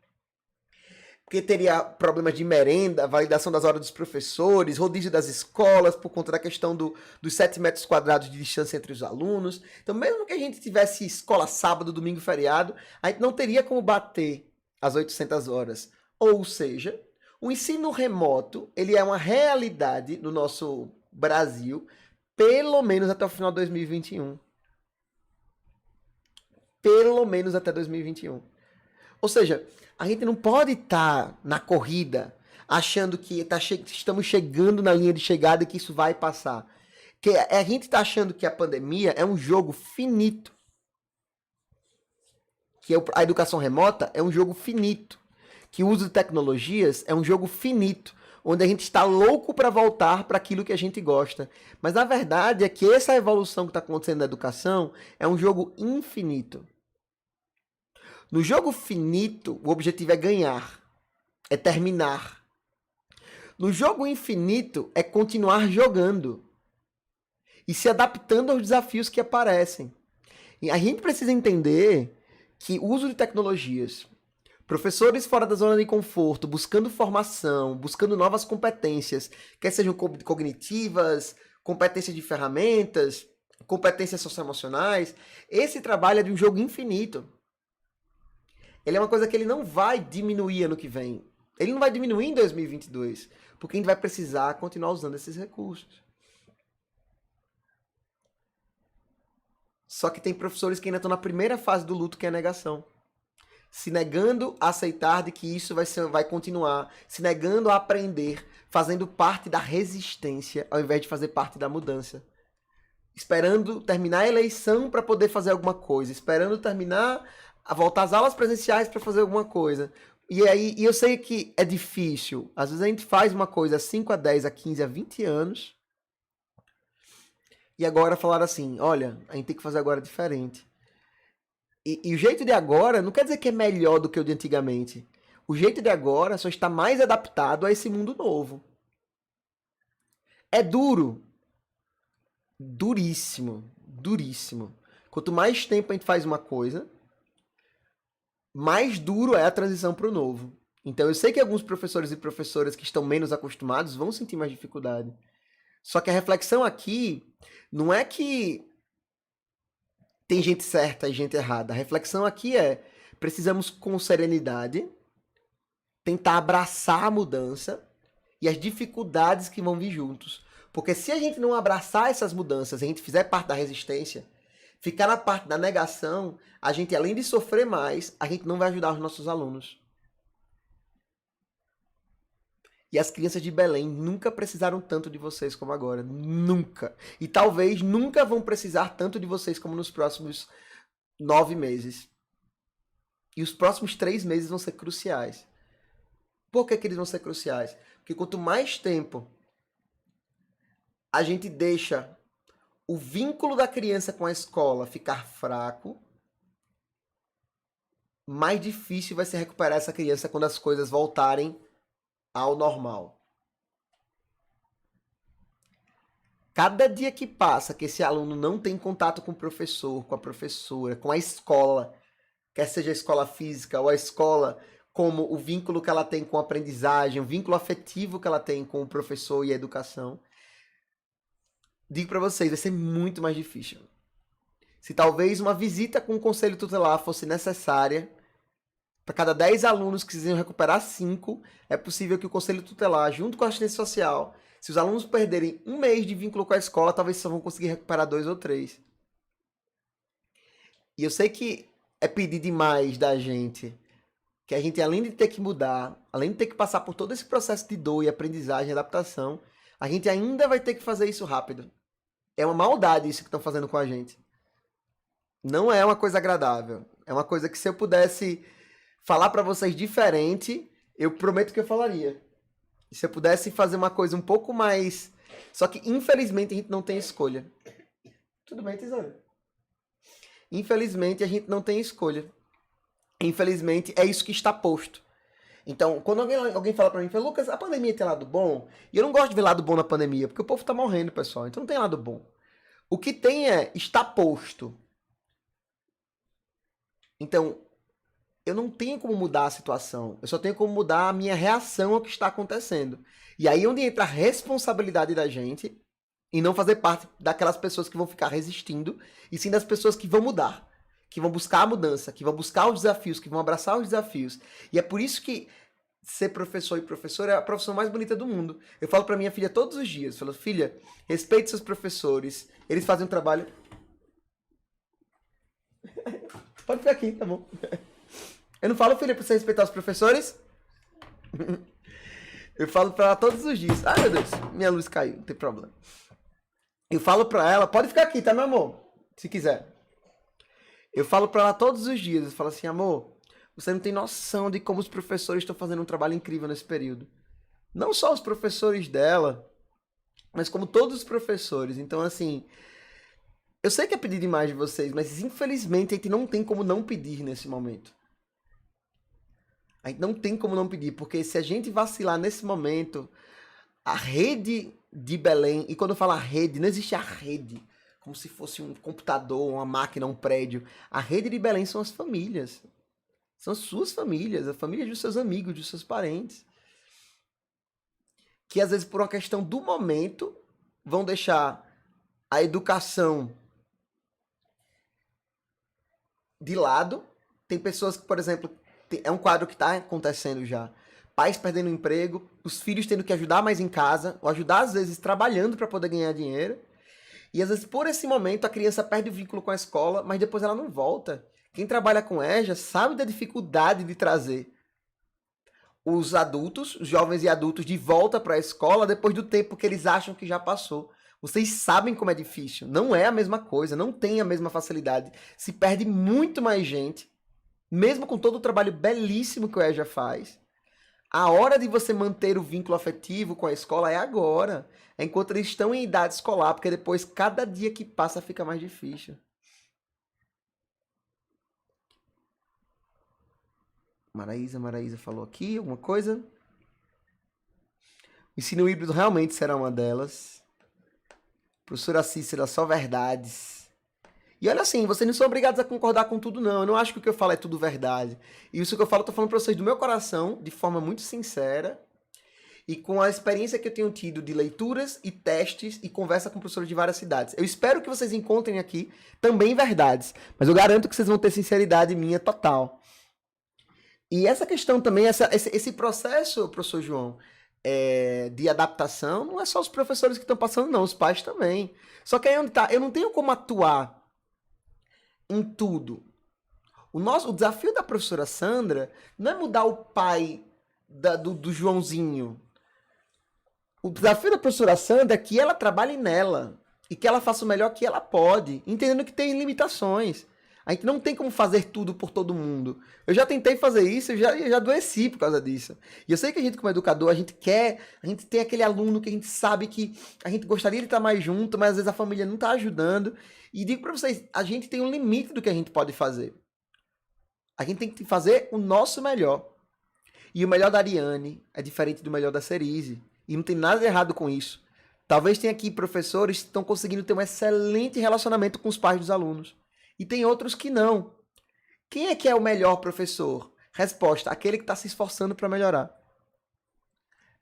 porque teria problemas de merenda, validação das horas dos professores, rodízio das escolas, por conta da questão dos 7 metros quadrados de distância entre os alunos. Então, mesmo que a gente tivesse escola sábado, domingo, feriado, a gente não teria como bater as 800 horas. Ou seja, o ensino remoto, ele é uma realidade no nosso Brasil, pelo menos até o final de 2021. Pelo menos até 2021. Ou seja, a gente não pode estar na corrida achando que estamos chegando na linha de chegada e que isso vai passar. Que a gente está achando que a pandemia é um jogo finito. Que a educação remota é um jogo finito. Que o uso de tecnologias é um jogo finito. Onde a gente está louco para voltar para aquilo que a gente gosta. Mas a verdade é que essa evolução que está acontecendo na educação é um jogo infinito. No jogo finito, o objetivo é ganhar, é terminar. No jogo infinito, é continuar jogando e se adaptando aos desafios que aparecem. E a gente precisa entender que o uso de tecnologias, professores fora da zona de conforto, buscando formação, buscando novas competências, quer sejam cognitivas, competências de ferramentas, competências socioemocionais, esse trabalho é de um jogo infinito. Ele é uma coisa que ele não vai diminuir ano que vem. Ele não vai diminuir em 2022, porque a gente vai precisar continuar usando esses recursos. Só que tem professores que ainda estão na primeira fase do luto, que é a negação. Se negando a aceitar de que isso vai continuar, se negando a aprender, fazendo parte da resistência, ao invés de fazer parte da mudança. Esperando terminar a eleição para poder fazer alguma coisa, esperando terminar a voltar às aulas presenciais para fazer alguma coisa. E eu sei que é difícil. Às vezes a gente faz uma coisa há 5, a 10, a 15, a 20 anos. E agora falaram assim, olha, a gente tem que fazer agora diferente. E o jeito de agora não quer dizer que é melhor do que o de antigamente. O jeito de agora só está mais adaptado a esse mundo novo. É duro. duríssimo, duríssimo. Quanto mais tempo a gente faz uma coisa, mais duro é a transição para o novo. Então eu sei que alguns professores e professoras que estão menos acostumados vão sentir mais dificuldade. Só que a reflexão aqui não é que tem gente certa e gente errada. A reflexão aqui é: precisamos, com serenidade, tentar abraçar a mudança e as dificuldades que vão vir juntos. Porque se a gente não abraçar essas mudanças, a gente fizer parte da resistência, ficar na parte da negação, a gente, além de sofrer mais, a gente não vai ajudar os nossos alunos. E as crianças de Belém nunca precisaram tanto de vocês como agora. Nunca. E talvez nunca vão precisar tanto de vocês como nos próximos 9 meses. E os próximos 3 meses vão ser cruciais. Por que eles vão ser cruciais? Porque quanto mais tempo a gente deixa o vínculo da criança com a escola ficar fraco, mais difícil vai ser recuperar essa criança quando as coisas voltarem ao normal. Cada dia que passa que esse aluno não tem contato com o professor, com a professora, com a escola, quer seja a escola física ou a escola como o vínculo que ela tem com a aprendizagem, o vínculo afetivo que ela tem com o professor e a educação, digo para vocês, vai ser muito mais difícil. Se talvez uma visita com o conselho tutelar fosse necessária, para cada 10 alunos que quisessem recuperar 5, é possível que o conselho tutelar, junto com a assistência social, se os alunos perderem 1 mês de vínculo com a escola, talvez só vão conseguir recuperar 2 ou 3. E eu sei que é pedir demais da gente, que a gente, além de ter que mudar, além de ter que passar por todo esse processo de dor e aprendizagem e adaptação, a gente ainda vai ter que fazer isso rápido. É uma maldade isso que estão fazendo com a gente. Não é uma coisa agradável. É uma coisa que, se eu pudesse falar para vocês diferente, eu prometo que eu falaria. E se eu pudesse fazer uma coisa um pouco mais... Só que, infelizmente, a gente não tem escolha. Tudo bem, tesoura? Infelizmente, a gente não tem escolha. Infelizmente, é isso que está posto. Então, quando alguém fala pra mim, fala, Lucas, a pandemia tem lado bom? E eu não gosto de ver lado bom na pandemia, porque o povo tá morrendo, pessoal. Então não tem lado bom. O que tem é, está posto. Então, eu não tenho como mudar a situação. Eu só tenho como mudar a minha reação ao que está acontecendo. E aí é onde entra a responsabilidade da gente em não fazer parte daquelas pessoas que vão ficar resistindo, e sim das pessoas que vão mudar, que vão buscar a mudança, que vão buscar os desafios, que vão abraçar os desafios. E é por isso que ser professor e professora é a profissão mais bonita do mundo. Eu falo pra minha filha todos os dias, eu falo, filha, respeite seus professores, eles fazem um trabalho... Pode ficar aqui, tá bom. Eu não falo, filha, pra você respeitar os professores? Eu falo pra ela todos os dias. Ai, meu Deus, minha luz caiu, não tem problema. Eu falo pra ela, pode ficar aqui, tá, meu amor? Se quiser. Eu falo pra ela todos os dias, eu falo assim, amor, você não tem noção de como os professores estão fazendo um trabalho incrível nesse período. Não só os professores dela, mas como todos os professores. Então, assim, eu sei que é pedir demais de vocês, mas infelizmente a gente não tem como não pedir nesse momento. A gente não tem como não pedir, porque se a gente vacilar nesse momento, a rede de Belém, e quando eu falo rede, não existe a rede, como se fosse um computador, uma máquina, um prédio. A rede de Belém são as famílias. São as suas famílias, a família dos seus amigos, dos seus parentes. Que às vezes, por uma questão do momento, vão deixar a educação de lado. Tem pessoas que, por exemplo, é um quadro que está acontecendo já. Pais perdendo o emprego, os filhos tendo que ajudar mais em casa, ou ajudar às vezes trabalhando para poder ganhar dinheiro. E às vezes por esse momento a criança perde o vínculo com a escola, mas depois ela não volta. Quem trabalha com EJA sabe da dificuldade de trazer os adultos, os jovens e adultos, de volta para a escola depois do tempo que eles acham que já passou. Vocês sabem como é difícil. Não é a mesma coisa, não tem a mesma facilidade. Se perde muito mais gente, mesmo com todo o trabalho belíssimo que o EJA faz. A hora de você manter o vínculo afetivo com a escola é agora. É enquanto eles estão em idade escolar, porque depois, cada dia que passa, fica mais difícil. Maraísa falou aqui alguma coisa? O ensino híbrido realmente será uma delas. Professora Cícera, só verdades. E olha assim, vocês não são obrigados a concordar com tudo, não. Eu não acho que o que eu falo é tudo verdade. E isso que eu falo, eu tô falando para vocês do meu coração, de forma muito sincera, e com a experiência que eu tenho tido de leituras e testes e conversa com professores de várias cidades. Eu espero que vocês encontrem aqui também verdades, mas eu garanto que vocês vão ter sinceridade minha total. E essa questão também, esse processo, professor João, de adaptação, não é só os professores que estão passando, não, os pais também. Só que aí onde tá, eu não tenho como atuar em tudo. O desafio da professora Sandra não é mudar o pai do Joãozinho. O desafio da professora Sandra é que ela trabalhe nela e que ela faça o melhor que ela pode, entendendo que tem limitações. A gente não tem como fazer tudo por todo mundo. Eu já tentei fazer isso, eu já adoeci por causa disso. E eu sei que a gente, como educador, a gente tem aquele aluno que a gente sabe que a gente gostaria de estar mais junto, mas às vezes a família não está ajudando. E digo para vocês, a gente tem um limite do que a gente pode fazer. A gente tem que fazer o nosso melhor. E o melhor da Ariane é diferente do melhor da Cerise. E não tem nada de errado com isso. Talvez tenha aqui professores que estão conseguindo ter um excelente relacionamento com os pais dos alunos. E tem outros que não. Quem é que é o melhor professor? Resposta, aquele que está se esforçando para melhorar.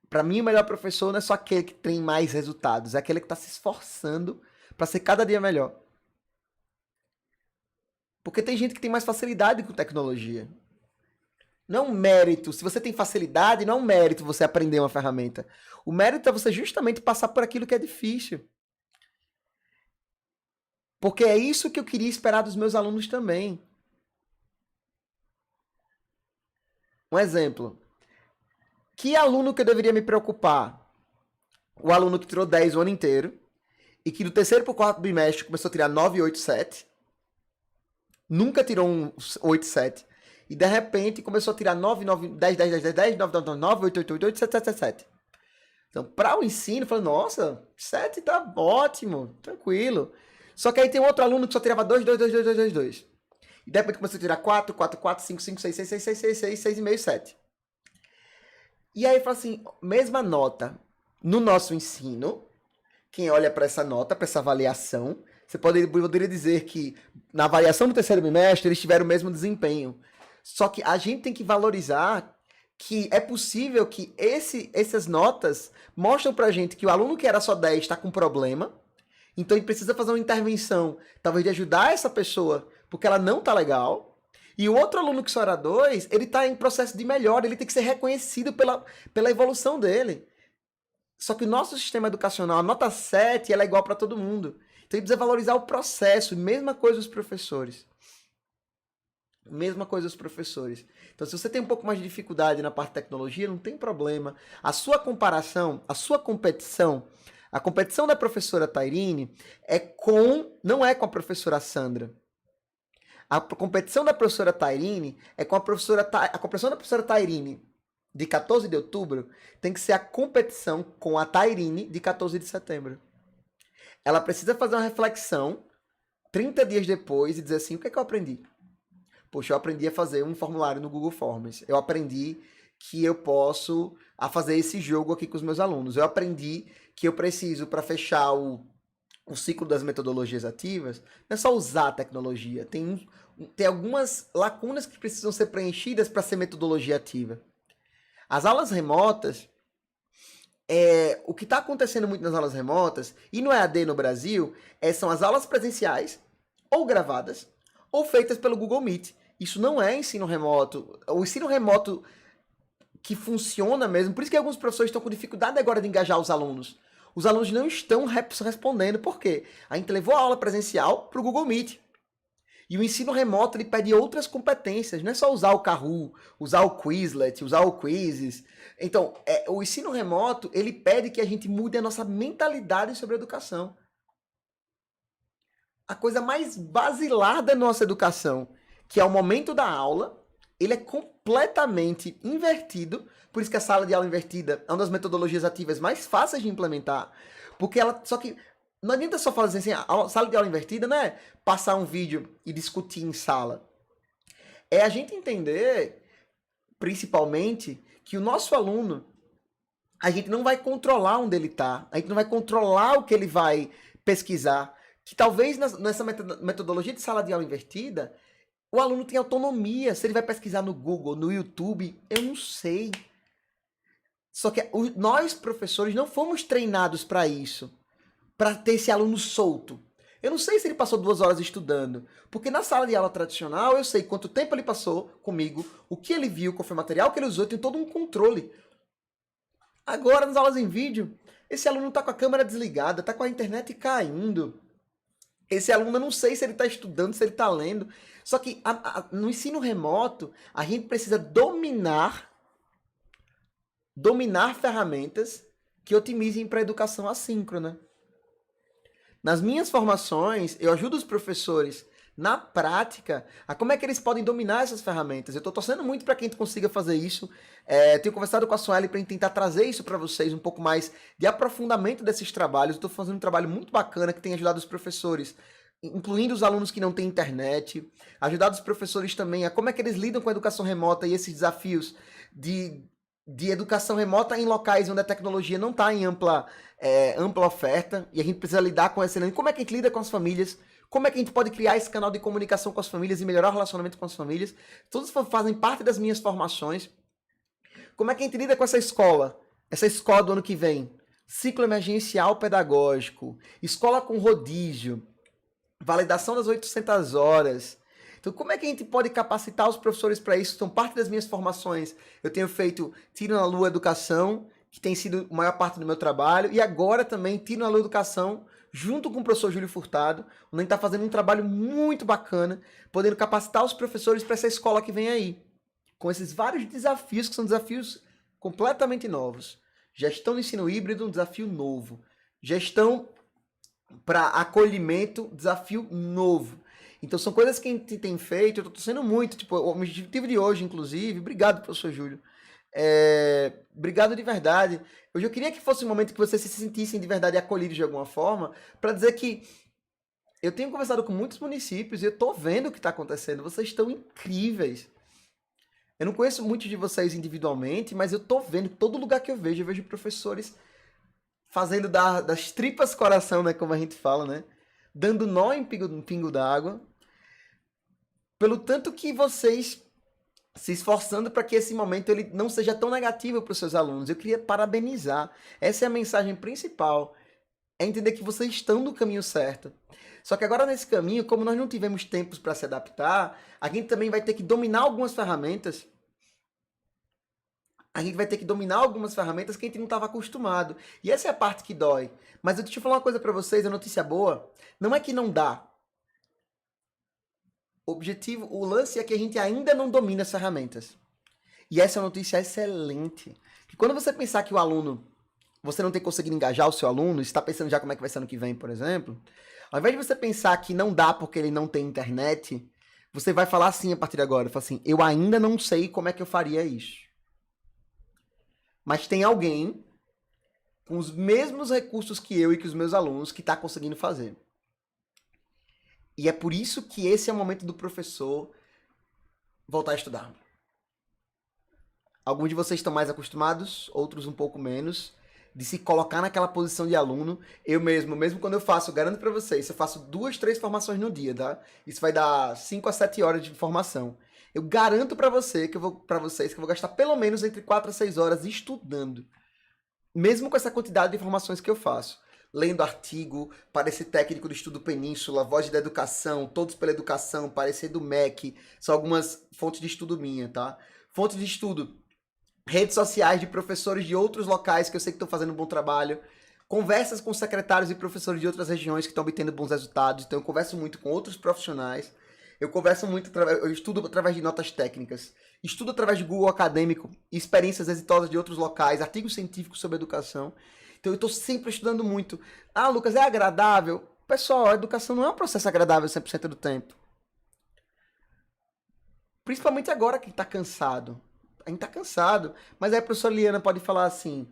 Para mim, o melhor professor não é só aquele que tem mais resultados, é aquele que está se esforçando para ser cada dia melhor. Porque tem gente que tem mais facilidade com tecnologia. Não é um mérito. Se você tem facilidade, não é um mérito você aprender uma ferramenta. O mérito é você justamente passar por aquilo que é difícil. Porque é isso que eu queria esperar dos meus alunos também. Um exemplo. Que aluno que eu deveria me preocupar? O aluno que tirou 10 o ano inteiro e que do terceiro para o quarto bimestre começou a tirar 9, 8, 7. Nunca tirou um 8, 7. E de repente começou a tirar 9, 9, 10, 10, 10, 10, 10, 9, 9, 9, 9, 8, 8, 8, 8, 7, 7, 7, 7. Então, para o ensino, eu falei, nossa, 7 tá ótimo, tranquilo. Só que aí tem outro aluno que só tirava 2, 2, 2, 2, 2, 2, 2. E de repente começou a tirar 4, 4, 4, 5, 5, 6, 6, 6, 6, 6, 6, 6,5, 7. E aí fala assim, mesma nota no nosso ensino, quem olha para essa nota, para essa avaliação, você poderia dizer que na avaliação do terceiro bimestre eles tiveram o mesmo desempenho. Só que a gente tem que valorizar que é possível que essas notas mostram pra gente que o aluno que era só 10 está com problema, então ele precisa fazer uma intervenção, talvez de ajudar essa pessoa, porque ela não tá legal. E o outro aluno que só era 2, ele tá em processo de melhora, ele tem que ser reconhecido pela evolução dele. Só que o nosso sistema educacional, a nota 7, ela é igual para todo mundo. Então ele precisa valorizar o processo, mesma coisa os professores. Mesma coisa os professores. Então, se você tem um pouco mais de dificuldade na parte de tecnologia, não tem problema. A sua comparação, a sua competição, a competição da professora Tairine não é com a professora Sandra. A competição da professora Tairine é com a competição da professora Tairine de 14 de outubro tem que ser a competição com a Tairine de 14 de setembro. Ela precisa fazer uma reflexão 30 dias depois e dizer assim, o que é que eu aprendi? Poxa, eu aprendi a fazer um formulário no Google Forms. Eu aprendi que eu posso fazer esse jogo aqui com os meus alunos. Eu aprendi que eu preciso, para fechar o ciclo das metodologias ativas, não é só usar a tecnologia. Tem algumas lacunas que precisam ser preenchidas para ser metodologia ativa. As aulas remotas, o que está acontecendo muito nas aulas remotas, e no EAD no Brasil, são as aulas presenciais, ou gravadas, ou feitas pelo Google Meet. Isso não é ensino remoto. O ensino remoto que funciona mesmo, por isso que alguns professores estão com dificuldade agora de engajar os alunos. Os alunos não estão respondendo. Por quê? A gente levou a aula presencial para o Google Meet. E o ensino remoto, ele pede outras competências. Não é só usar o Kahoot, usar o Quizlet, usar o Quizzes. Então, o ensino remoto, ele pede que a gente mude a nossa mentalidade sobre a educação. A coisa mais basilar da nossa educação, que é o momento da aula, ele é completamente invertido. Por isso que a sala de aula invertida é uma das metodologias ativas mais fáceis de implementar. Porque só que não adianta só fazer assim, a sala de aula invertida não é passar um vídeo e discutir em sala. É a gente entender, principalmente, que o nosso aluno, a gente não vai controlar onde ele está. A gente não vai controlar o que ele vai pesquisar, que talvez nessa metodologia de sala de aula invertida, o aluno tem autonomia. Se ele vai pesquisar no Google, no YouTube, eu não sei. Só que nós, professores, não fomos treinados para isso, para ter esse aluno solto. Eu não sei se ele passou 2 horas estudando, porque na sala de aula tradicional eu sei quanto tempo ele passou comigo, o que ele viu, qual foi o material que ele usou, eu tenho todo um controle. Agora, nas aulas em vídeo, esse aluno está com a câmera desligada, está com a internet caindo. Esse aluno, eu não sei se ele está estudando, se ele está lendo. Só que no ensino remoto, a gente precisa dominar ferramentas que otimizem para a educação assíncrona. Nas minhas formações, eu ajudo os professores na prática a como é que eles podem dominar essas ferramentas. Eu estou torcendo muito para que a gente consiga fazer isso. Tenho conversado com a Sueli para tentar trazer isso para vocês, um pouco mais de aprofundamento desses trabalhos. Estou fazendo um trabalho muito bacana que tem ajudado os professores, incluindo os alunos que não têm internet, ajudado os professores também a como é que eles lidam com a educação remota e esses desafios de educação remota em locais onde a tecnologia não está em ampla oferta, e a gente precisa lidar com essa. Como é que a gente lida com as famílias? Como é que a gente pode criar esse canal de comunicação com as famílias e melhorar o relacionamento com as famílias? Todos fazem parte das minhas formações. Como é que a gente lida com essa escola do ano que vem? Ciclo emergencial pedagógico, escola com rodízio, validação das 800 horas. Então, como é que a gente pode capacitar os professores para isso? São parte das minhas formações. Eu tenho feito Tiro na Lua Educação, que tem sido a maior parte do meu trabalho, e agora também Tiro na Lua Educação, junto com o professor Júlio Furtado, onde a gente está fazendo um trabalho muito bacana, podendo capacitar os professores para essa escola que vem aí, com esses vários desafios, que são desafios completamente novos. Gestão do ensino híbrido, um desafio novo. Gestão para acolhimento, desafio novo. Então são coisas que a gente tem feito, eu estou torcendo muito, tipo, o objetivo de hoje, inclusive, obrigado, professor Júlio, obrigado de verdade. Hoje eu queria que fosse um momento que vocês se sentissem de verdade acolhidos de alguma forma, para dizer que eu tenho conversado com muitos municípios e eu estou vendo o que está acontecendo, vocês estão incríveis. Eu não conheço muitos de vocês individualmente, mas eu estou vendo, todo lugar que eu vejo professores fazendo das tripas coração, né, como a gente fala, né, dando nó em pingo d'água, pelo tanto que vocês se esforçando para que esse momento ele não seja tão negativo para os seus alunos. Eu queria parabenizar. Essa é a mensagem principal. É entender que vocês estão no caminho certo. Só que agora nesse caminho, como nós não tivemos tempos para se adaptar, a gente também vai ter que dominar algumas ferramentas. A gente vai ter que dominar algumas ferramentas que a gente não estava acostumado. E essa é a parte que dói. Mas deixa eu falar uma coisa para vocês, a notícia boa. Não é que não dá. O lance é que a gente ainda não domina as ferramentas. E essa é uma notícia excelente. Que quando você pensar que o aluno, você não tem conseguido engajar o seu aluno, está pensando já como é que vai ser ano que vem, por exemplo, ao invés de você pensar que não dá porque ele não tem internet, você vai falar assim a partir de agora, fala assim, eu ainda não sei como é que eu faria isso. Mas tem alguém com os mesmos recursos que eu e que os meus alunos que está conseguindo fazer. E é por isso que esse é o momento do professor voltar a estudar. Alguns de vocês estão mais acostumados, outros um pouco menos, de se colocar naquela posição de aluno. Eu mesmo quando eu faço, garanto para vocês, eu faço 2, 3 formações no dia, tá? Isso vai dar 5 a 7 horas de formação. Eu garanto para vocês que eu vou gastar pelo menos entre 4 a 6 horas estudando. Mesmo com essa quantidade de informações que eu faço. Lendo artigo, parecer técnico do estudo Península, Voz da Educação, Todos pela Educação, parecer do MEC, são algumas fontes de estudo minha, tá? Fontes de estudo, redes sociais de professores de outros locais que eu sei que estão fazendo um bom trabalho, conversas com secretários e professores de outras regiões que estão obtendo bons resultados, então eu converso muito com outros profissionais, eu estudo através de notas técnicas, estudo através de Google Acadêmico, experiências exitosas de outros locais, artigos científicos sobre educação. Então eu estou sempre estudando muito. Ah, Lucas, é agradável? Pessoal, a educação não é um processo agradável 100% do tempo. Principalmente agora que a gente está cansado. A gente está cansado. Mas aí a professora Liana pode falar assim,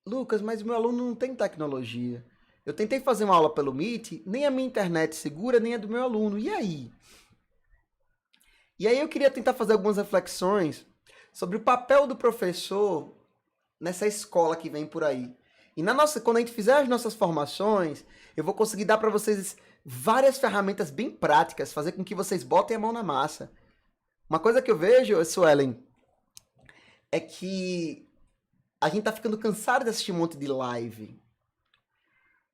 Lucas, mas o meu aluno não tem tecnologia. Eu tentei fazer uma aula pelo Meet, nem a minha internet segura, nem a do meu aluno. E aí? E aí eu queria tentar fazer algumas reflexões sobre o papel do professor nessa escola que vem por aí. E quando a gente fizer as nossas formações, eu vou conseguir dar para vocês várias ferramentas bem práticas, fazer com que vocês botem a mão na massa. Uma coisa que eu vejo, Suelen, é que a gente tá ficando cansado de assistir um monte de live.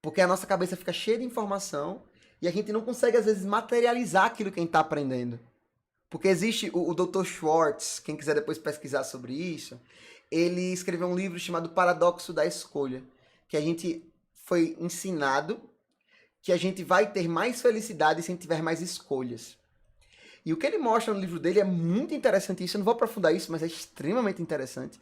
Porque a nossa cabeça fica cheia de informação e a gente não consegue, às vezes, materializar aquilo que a gente tá aprendendo. Porque existe o Dr. Schwartz, quem quiser depois pesquisar sobre isso, ele escreveu um livro chamado Paradoxo da Escolha, que a gente foi ensinado que a gente vai ter mais felicidade se a gente tiver mais escolhas. E o que ele mostra no livro dele é muito interessante, isso eu não vou aprofundar isso, mas é extremamente interessante,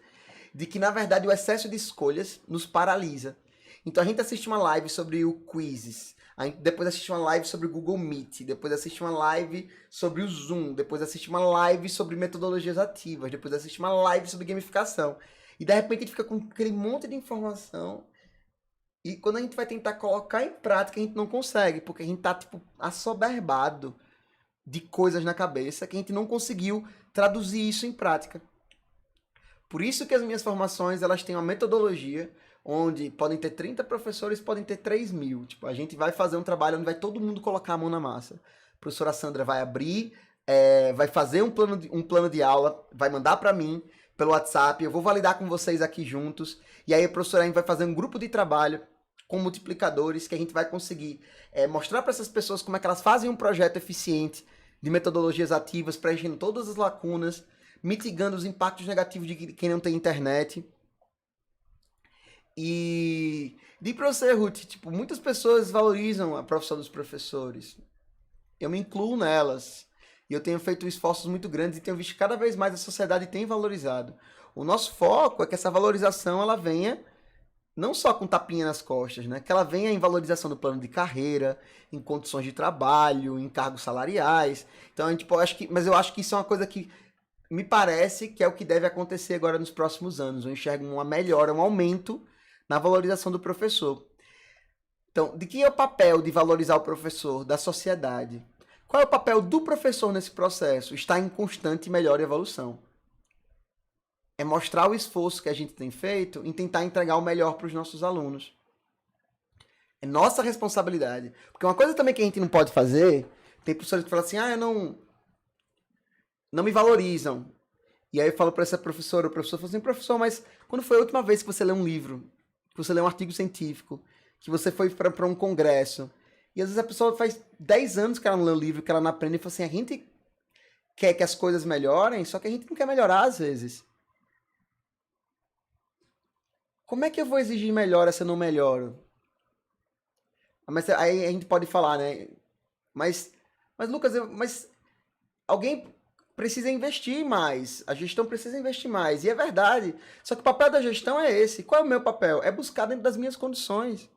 de que, na verdade, o excesso de escolhas nos paralisa. Então a gente assiste uma live sobre o Quizzes, a gente depois assiste uma live sobre o Google Meet, depois assiste uma live sobre o Zoom, depois assiste uma live sobre metodologias ativas, depois assiste uma live sobre gamificação. E de repente a gente fica com aquele monte de informação e quando a gente vai tentar colocar em prática a gente não consegue, porque a gente tá tipo assoberbado de coisas na cabeça que a gente não conseguiu traduzir isso em prática. Por isso que as minhas formações elas têm uma metodologia onde podem ter 30 professores, podem ter 3.000. Tipo, a gente vai fazer um trabalho onde vai todo mundo colocar a mão na massa. A professora Sandra vai abrir, vai fazer um plano de aula, vai mandar para mim pelo WhatsApp, eu vou validar com vocês aqui juntos, e aí a professora vai fazer um grupo de trabalho com multiplicadores que a gente vai conseguir mostrar para essas pessoas como é que elas fazem um projeto eficiente de metodologias ativas, preenchendo todas as lacunas, mitigando os impactos negativos de quem não tem internet. E digo pra você, Ruth, tipo, muitas pessoas valorizam a profissão dos professores. Eu me incluo nelas. E eu tenho feito esforços muito grandes e tenho visto que cada vez mais a sociedade tem valorizado. O nosso foco é que essa valorização ela venha não só com tapinha nas costas, né? Que ela venha em valorização do plano de carreira, em condições de trabalho, em cargos salariais. Então, mas eu acho que isso é uma coisa que me parece que é o que deve acontecer agora nos próximos anos. Eu enxergo uma melhora, um aumento na valorização do professor. Então, de que é o papel de valorizar o professor da sociedade? Qual é o papel do professor nesse processo? Está em constante melhora e evolução. É mostrar o esforço que a gente tem feito em tentar entregar o melhor para os nossos alunos. É nossa responsabilidade. Porque uma coisa também que a gente não pode fazer, tem professores que falam assim, não me valorizam. E aí eu falo para essa professora, o professor fala assim, professor, mas quando foi a última vez que você leu um livro? Que você leu um artigo científico? Que você foi para um congresso? E às vezes a pessoa faz 10 anos que ela não lê o livro, que ela não aprende, e fala assim, a gente quer que as coisas melhorem, só que a gente não quer melhorar às vezes. Como é que eu vou exigir melhora se eu não melhoro? Mas aí a gente pode falar, né? Mas Lucas, mas alguém precisa investir mais. A gestão precisa investir mais. E é verdade. Só que o papel da gestão é esse. Qual é o meu papel? É buscar dentro das minhas condições.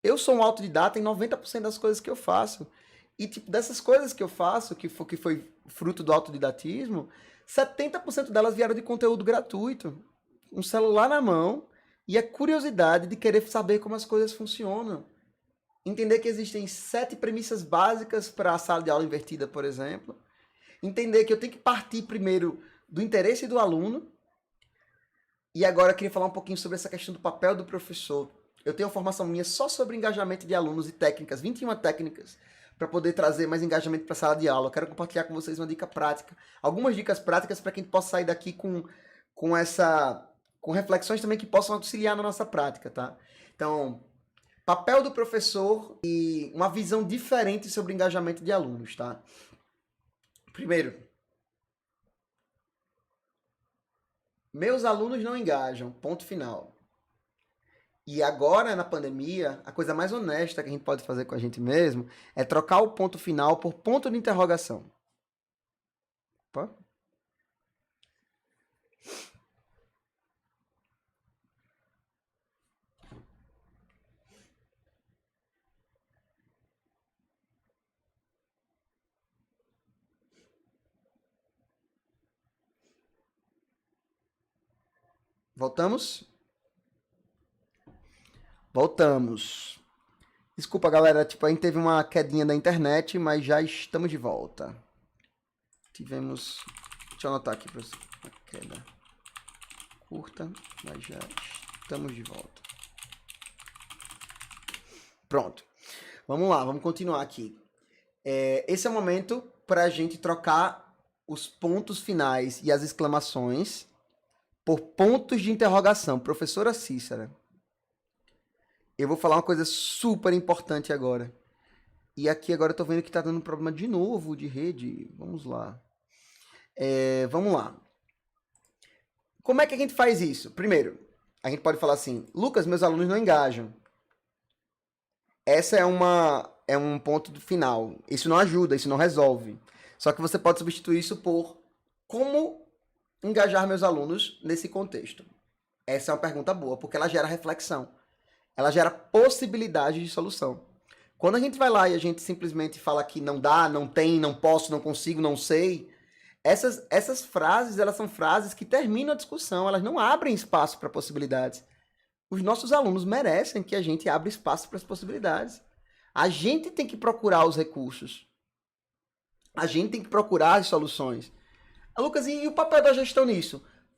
Eu sou um autodidata em 90% das coisas que eu faço. E tipo, dessas coisas que eu faço, que foi fruto do autodidatismo, 70% delas vieram de conteúdo gratuito. Um celular na mão e a curiosidade de querer saber como as coisas funcionam. Entender que existem 7 premissas básicas para a sala de aula invertida, por exemplo. Entender que eu tenho que partir primeiro do interesse do aluno. E agora eu queria falar um pouquinho sobre essa questão do papel do professor. Eu tenho uma formação minha só sobre engajamento de alunos e técnicas, 21 técnicas, para poder trazer mais engajamento para a sala de aula. Eu quero compartilhar com vocês uma dica prática. Algumas dicas práticas para que a gente possa sair daqui com reflexões também que possam auxiliar na nossa prática, tá? Então, papel do professor e uma visão diferente sobre o engajamento de alunos, tá? Primeiro, meus alunos não engajam, ponto final. E agora, na pandemia, a coisa mais honesta que a gente pode fazer com a gente mesmo é trocar o ponto final por ponto de interrogação. Opa. Voltamos? Voltamos. Desculpa, galera, tipo, a gente teve uma quedinha da internet, mas já estamos de volta. Tivemos... Deixa eu anotar aqui para você. Uma queda curta, mas já estamos de volta. Pronto. Vamos lá, vamos continuar aqui. Esse é o momento para a gente trocar os pontos finais e as exclamações por pontos de interrogação. Professora Cícera, eu vou falar uma coisa super importante agora. E aqui agora eu tô vendo que tá dando problema de novo de rede. Vamos lá. Vamos lá. Como é que a gente faz isso? Primeiro, a gente pode falar assim, Lucas, meus alunos não engajam. Essa é um ponto do final. Isso não ajuda, isso não resolve. Só que você pode substituir isso por como engajar meus alunos nesse contexto. Essa é uma pergunta boa, porque ela gera reflexão. Ela gera possibilidade de solução. Quando a gente vai lá e a gente simplesmente fala que não dá, não tem, não posso, não consigo, não sei, essas frases, elas são frases que terminam a discussão, elas não abrem espaço para possibilidades. Os nossos alunos merecem que a gente abra espaço para as possibilidades. A gente tem que procurar os recursos. A gente tem que procurar as soluções. Lucas, e o papel da gestão nisso?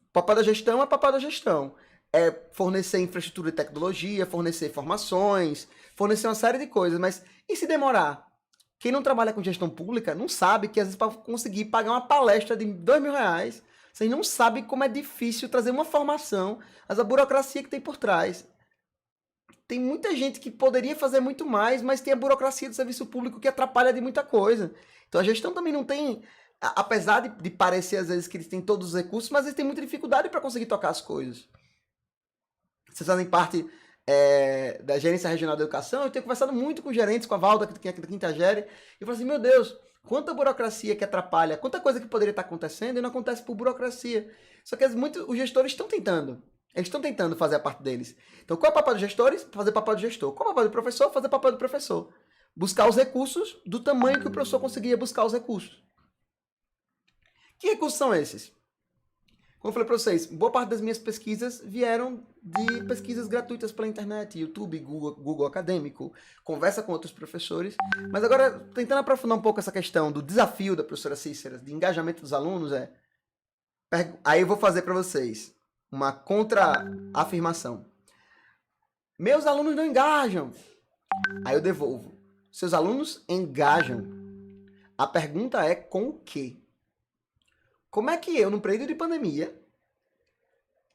O papel da gestão é papel da gestão. É fornecer infraestrutura e tecnologia, fornecer formações, fornecer uma série de coisas. Mas e se demorar? Quem não trabalha com gestão pública não sabe que às vezes para conseguir pagar uma palestra de R$ 2.000, vocês não sabem como é difícil trazer uma formação, mas a burocracia que tem por trás. Tem muita gente que poderia fazer muito mais, mas tem a burocracia do serviço público que atrapalha de muita coisa. Então a gestão também não tem, apesar de parecer às vezes que eles têm todos os recursos, mas eles têm muita dificuldade para conseguir tocar as coisas. Vocês fazem parte da Gerência Regional da Educação, eu tenho conversado muito com gerentes, com a Valda, que é aqui da Quintagere, e eu falo assim, meu Deus, quanta burocracia que atrapalha, quanta coisa que poderia estar acontecendo e não acontece por burocracia. Só que os gestores estão tentando. Eles estão tentando fazer a parte deles. Então, qual é o papel dos gestores? Fazer o papel do gestor. Qual é o papel do professor? Fazer o papel do professor. Buscar os recursos do tamanho que o professor conseguia buscar os recursos. Que recursos são esses? Como eu falei para vocês, boa parte das minhas pesquisas vieram de pesquisas gratuitas pela internet, YouTube, Google Acadêmico, conversa com outros professores. Mas agora, tentando aprofundar um pouco essa questão do desafio da professora Cícera, de engajamento dos alunos, aí eu vou fazer para vocês uma contra-afirmação. Meus alunos não engajam. Aí eu devolvo. Seus alunos engajam. A pergunta é com o quê? Como é que eu, num período de pandemia,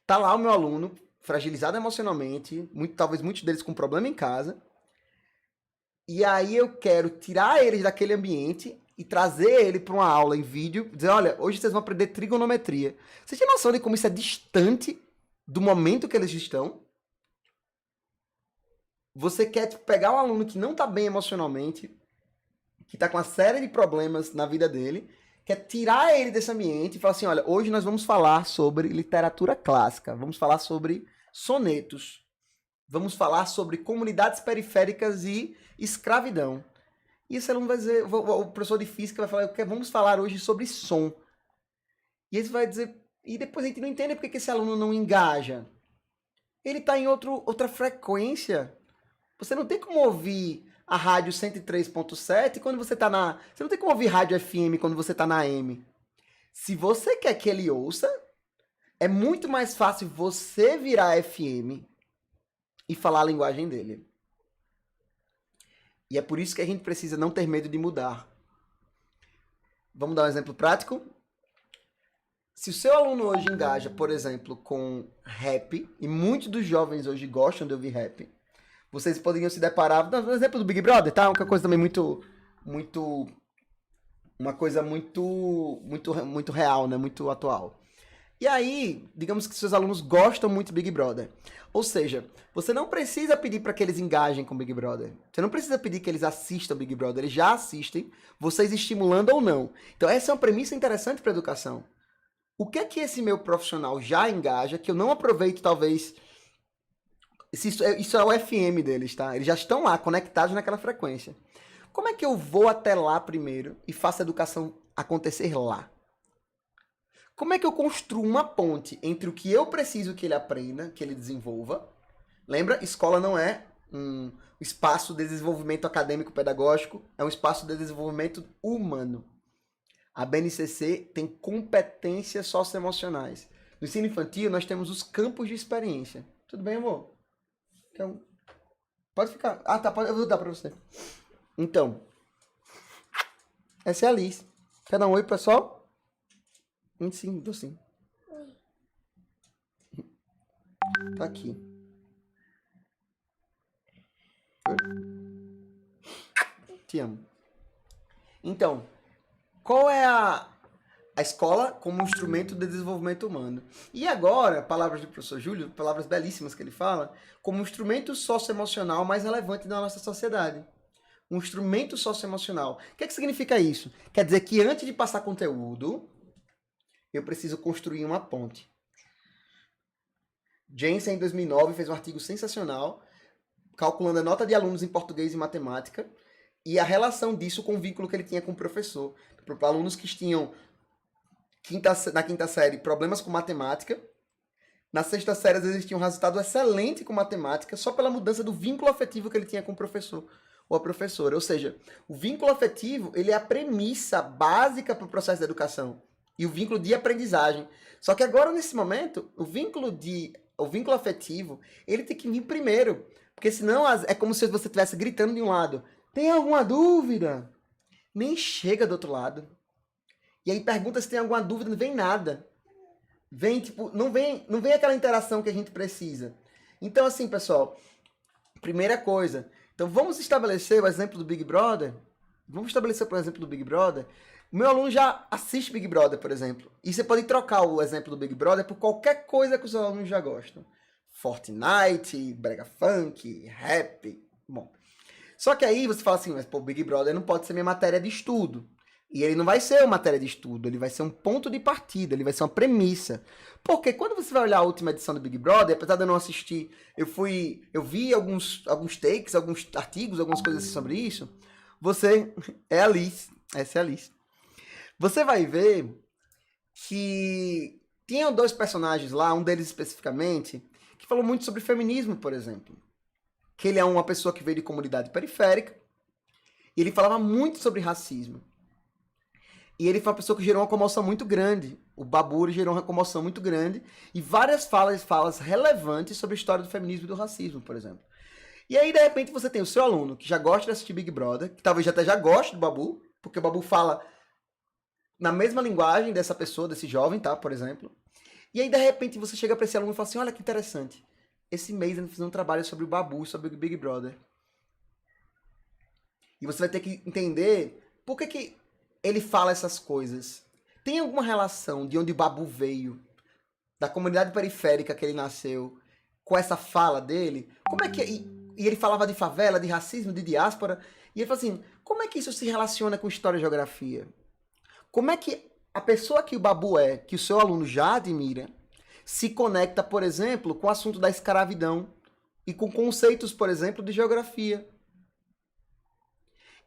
tá lá o meu aluno fragilizado emocionalmente, talvez muitos deles com problema em casa, e aí eu quero tirar eles daquele ambiente e trazer ele para uma aula em vídeo, dizer, olha, hoje vocês vão aprender trigonometria. Vocês têm noção de como isso é distante do momento que eles estão? Você quer pegar um aluno que não está bem emocionalmente, que está com uma série de problemas na vida dele, quer tirar ele desse ambiente e falar assim, olha, hoje nós vamos falar sobre literatura clássica, vamos falar sobre sonetos, vamos falar sobre comunidades periféricas e escravidão. E esse aluno vai dizer, o professor de física vai falar, vamos falar hoje sobre som. E ele vai dizer, e depois a gente não entende porque que esse aluno não engaja. Ele está em outra frequência. Você não tem como ouvir a rádio 103.7 quando você está na... Você não tem como ouvir rádio FM quando você está na AM. Se você quer que ele ouça, é muito mais fácil você virar FM e falar a linguagem dele. E é por isso que a gente precisa não ter medo de mudar. Vamos dar um exemplo prático? Se o seu aluno hoje engaja, por exemplo, com rap, e muitos dos jovens hoje gostam de ouvir rap, vocês poderiam se deparar... No exemplo do Big Brother, tá? Uma coisa também muito real, né? Muito atual. E aí, digamos que seus alunos gostam muito do Big Brother. Ou seja, você não precisa pedir para que eles engajem com o Big Brother. Você não precisa pedir que eles assistam o Big Brother. Eles já assistem, vocês estimulando ou não. Então essa é uma premissa interessante para a educação. O que é que esse meu profissional já engaja, que eu não aproveito talvez... Isso é o FM deles, tá? Eles já estão lá, conectados naquela frequência. Como é que eu vou até lá primeiro e faço a educação acontecer lá? Como é que eu construo uma ponte entre o que eu preciso que ele aprenda, que ele desenvolva? Lembra, escola não é um espaço de desenvolvimento acadêmico-pedagógico, é um espaço de desenvolvimento humano. A BNCC tem competências socioemocionais. No ensino infantil, nós temos os campos de experiência. Tudo bem, amor? Então, pode ficar. Ah, tá, eu vou dar pra você. Então, essa é a Liz. Quer dar um oi, pessoal? Sim, tô sim. Tá aqui. Te amo. Então, qual é a escola como instrumento de desenvolvimento humano? E agora, palavras do professor Júlio, palavras belíssimas que ele fala, como instrumento socioemocional mais relevante da nossa sociedade. Um instrumento socioemocional. O que é que significa isso? Quer dizer que antes de passar conteúdo, eu preciso construir uma ponte. Jensen, em 2009, fez um artigo sensacional, calculando a nota de alunos em português e matemática, e a relação disso com o vínculo que ele tinha com o professor. Para alunos que tinham, na quinta série, problemas com matemática, na sexta série, às vezes, tinha um resultado excelente com matemática, só pela mudança do vínculo afetivo que ele tinha com o professor ou a professora. Ou seja, o vínculo afetivo, ele é a premissa básica para o processo de educação. E o vínculo de aprendizagem. Só que agora, nesse momento, o vínculo afetivo, ele tem que vir primeiro. Porque senão é como se você estivesse gritando de um lado. Tem alguma dúvida? Nem chega do outro lado. E aí pergunta se tem alguma dúvida, não vem nada. Não vem aquela interação que a gente precisa. Então, assim, pessoal, primeira coisa. Então, vamos estabelecer o exemplo do Big Brother. Vamos estabelecer, por exemplo, do Big Brother. O meu aluno já assiste Big Brother, por exemplo. E você pode trocar o exemplo do Big Brother por qualquer coisa que os seus alunos já gostam. Fortnite, brega funk, rap. Bom. Só que aí você fala assim, mas pô, Big Brother não pode ser minha matéria de estudo. E ele não vai ser uma matéria de estudo, ele vai ser um ponto de partida, ele vai ser uma premissa. Porque quando você vai olhar a última edição do Big Brother, apesar de eu não assistir, eu vi alguns takes, alguns artigos, algumas coisas assim sobre isso. É a Liz, essa é a Liz. Você vai ver que tinham dois personagens lá, um deles especificamente, que falou muito sobre feminismo, por exemplo. Que ele é uma pessoa que veio de comunidade periférica, e ele falava muito sobre racismo. E ele foi uma pessoa que gerou uma comoção muito grande. O Babu gerou uma comoção muito grande, e várias falas relevantes sobre a história do feminismo e do racismo, por exemplo. E aí, de repente, você tem o seu aluno, que já gosta de assistir Big Brother, que talvez até já goste do Babu, porque o Babu fala na mesma linguagem dessa pessoa, desse jovem, tá? Por exemplo. E aí, de repente, você chega para esse aluno e fala assim, olha que interessante. Esse mês eu fiz um trabalho sobre o Babu, sobre o Big Brother. E você vai ter que entender por que ele fala essas coisas. Tem alguma relação de onde o Babu veio, da comunidade periférica que ele nasceu, com essa fala dele? Como é que... E ele falava de favela, de racismo, de diáspora. E ele fala assim, como é que isso se relaciona com história e geografia? Como é que a pessoa que o Babu é, que o seu aluno já admira, se conecta, por exemplo, com o assunto da escravidão e com conceitos, por exemplo, de geografia?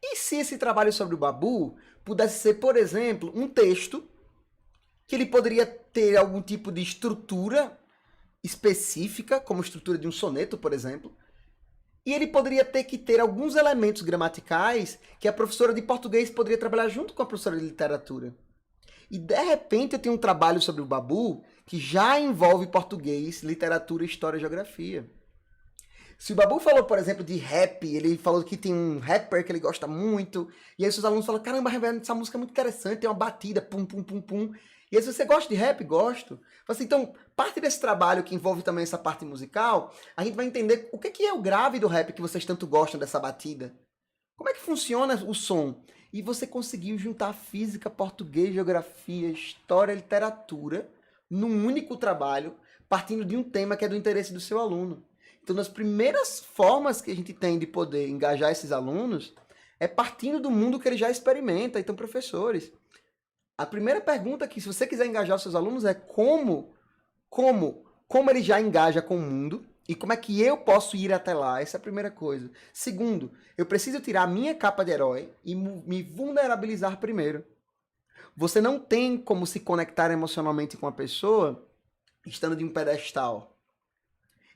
E se esse trabalho sobre o Babu pudesse ser, por exemplo, um texto que ele poderia ter algum tipo de estrutura específica, como a estrutura de um soneto, por exemplo, e ele poderia ter que ter alguns elementos gramaticais que a professora de português poderia trabalhar junto com a professora de literatura. E, de repente, eu tenho um trabalho sobre o Babu que já envolve português, literatura, história e geografia. Se o Babu falou, por exemplo, de rap, ele falou que tem um rapper que ele gosta muito, e aí os seus alunos falam, caramba, essa música é muito interessante, tem uma batida, pum, pum, pum, pum. E aí, se você gosta de rap, gosto. Assim, então, parte desse trabalho que envolve também essa parte musical, a gente vai entender o que é o grave do rap que vocês tanto gostam dessa batida. Como é que funciona o som? E você conseguiu juntar física, português, geografia, história, literatura num único trabalho, partindo de um tema que é do interesse do seu aluno. Então, das primeiras formas que a gente tem de poder engajar esses alunos é partindo do mundo que ele já experimenta. Então, professores, a primeira pergunta que, se você quiser engajar os seus alunos, é como ele já engaja com o mundo e como é que eu posso ir até lá. Essa é a primeira coisa. Segundo, eu preciso tirar a minha capa de herói e me vulnerabilizar primeiro. Você não tem como se conectar emocionalmente com a pessoa estando de um pedestal.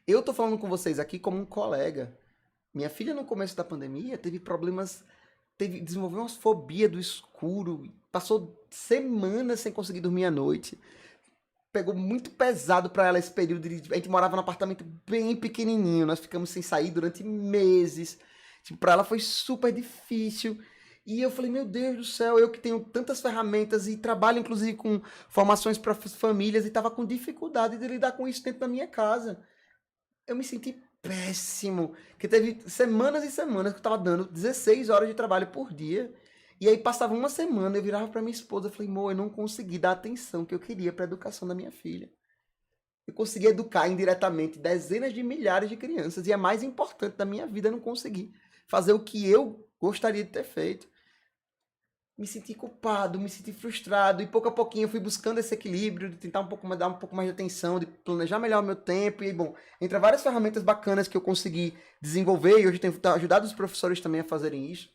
Eu tô falando com vocês aqui como um colega. Minha filha, no começo da pandemia, teve problemas, desenvolveu uma fobia do escuro, passou semanas sem conseguir dormir à noite. Pegou muito pesado para ela esse período. A gente morava num apartamento bem pequenininho, nós ficamos sem sair durante meses. Tipo, para ela foi super difícil. E eu falei, meu Deus do céu, eu que tenho tantas ferramentas e trabalho inclusive com formações para famílias e estava com dificuldade de lidar com isso dentro da minha casa. Eu me senti péssimo, que teve semanas e semanas que eu estava dando 16 horas de trabalho por dia. E aí passava uma semana, eu virava para minha esposa e falei, amor, eu não consegui dar a atenção que eu queria para a educação da minha filha. Eu consegui educar indiretamente dezenas de milhares de crianças e a mais importante da minha vida, eu não consegui fazer o que eu gostaria de ter feito. Me senti culpado, me senti frustrado e pouco a pouquinho eu fui buscando esse equilíbrio de tentar dar um pouco mais de atenção, de planejar melhor o meu tempo e, bom, entre várias ferramentas bacanas que eu consegui desenvolver e hoje tenho ajudado os professores também a fazerem isso.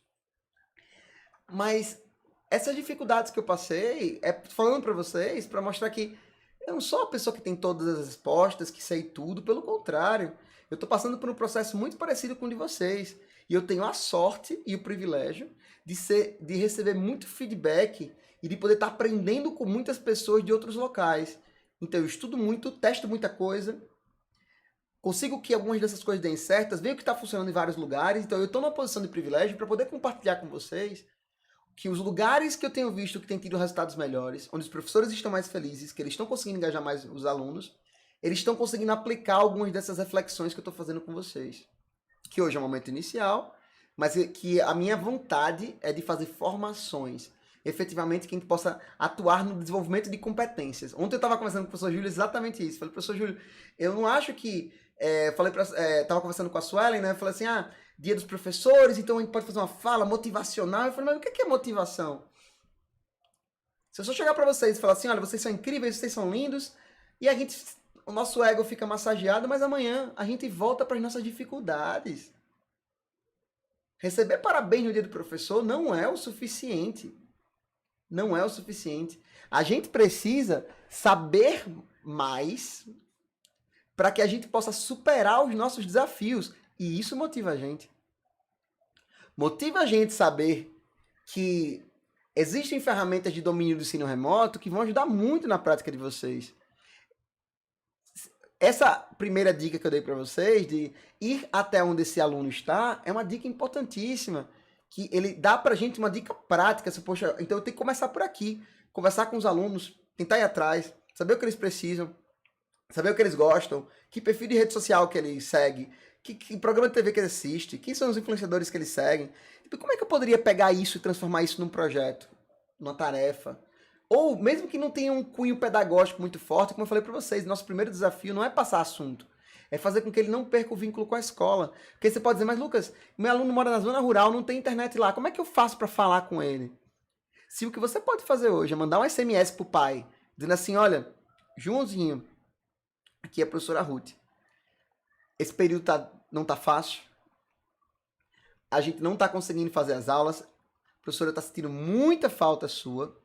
Mas essas dificuldades que eu passei, falando para vocês, para mostrar que eu não sou a pessoa que tem todas as respostas, que sei tudo, pelo contrário. Eu estou passando por um processo muito parecido com o de vocês. E eu tenho a sorte e o privilégio de receber muito feedback e de poder estar aprendendo com muitas pessoas de outros locais. Então eu estudo muito, testo muita coisa, consigo que algumas dessas coisas deem certas, vejo que está funcionando em vários lugares, então eu estou numa posição de privilégio para poder compartilhar com vocês que os lugares que eu tenho visto que têm tido resultados melhores, onde os professores estão mais felizes, que eles estão conseguindo engajar mais os alunos, eles estão conseguindo aplicar algumas dessas reflexões que eu estou fazendo com vocês. Que hoje é o momento inicial, mas que a minha vontade é de fazer formações, efetivamente, que a gente possa atuar no desenvolvimento de competências. Ontem eu estava conversando com o professor Júlio exatamente isso. Falei, professor Júlio, eu não acho que... Estava conversando com a Suelen, né? Falei assim, dia dos professores, então a gente pode fazer uma fala motivacional. Eu falei, mas o que é motivação? Se eu só chegar para vocês e falar assim, olha, vocês são incríveis, vocês são lindos, e o nosso ego fica massageado, mas amanhã a gente volta para as nossas dificuldades. Receber parabéns no dia do professor não é o suficiente. Não é o suficiente. A gente precisa saber mais para que a gente possa superar os nossos desafios. E isso motiva a gente. Motiva a gente saber que existem ferramentas de domínio do ensino remoto que vão ajudar muito na prática de vocês. Essa primeira dica que eu dei para vocês, de ir até onde esse aluno está, é uma dica importantíssima. Que ele dá para a gente uma dica prática. Poxa, então eu tenho que começar por aqui. Conversar com os alunos, tentar ir atrás, saber o que eles precisam, saber o que eles gostam, que perfil de rede social que ele segue, que programa de TV que ele assiste, quem são os influenciadores que ele segue. Tipo, como é que eu poderia pegar isso e transformar isso num projeto, numa tarefa? Ou mesmo que não tenha um cunho pedagógico muito forte, como eu falei para vocês, nosso primeiro desafio não é passar assunto, é fazer com que ele não perca o vínculo com a escola. Porque você pode dizer, mas Lucas, meu aluno mora na zona rural, não tem internet lá, como é que eu faço para falar com ele? Se o que você pode fazer hoje é mandar um SMS pro pai, dizendo assim, olha, Joãozinho, aqui é a professora Ruth, esse período não tá fácil, a gente não tá conseguindo fazer as aulas, a professora tá sentindo muita falta sua,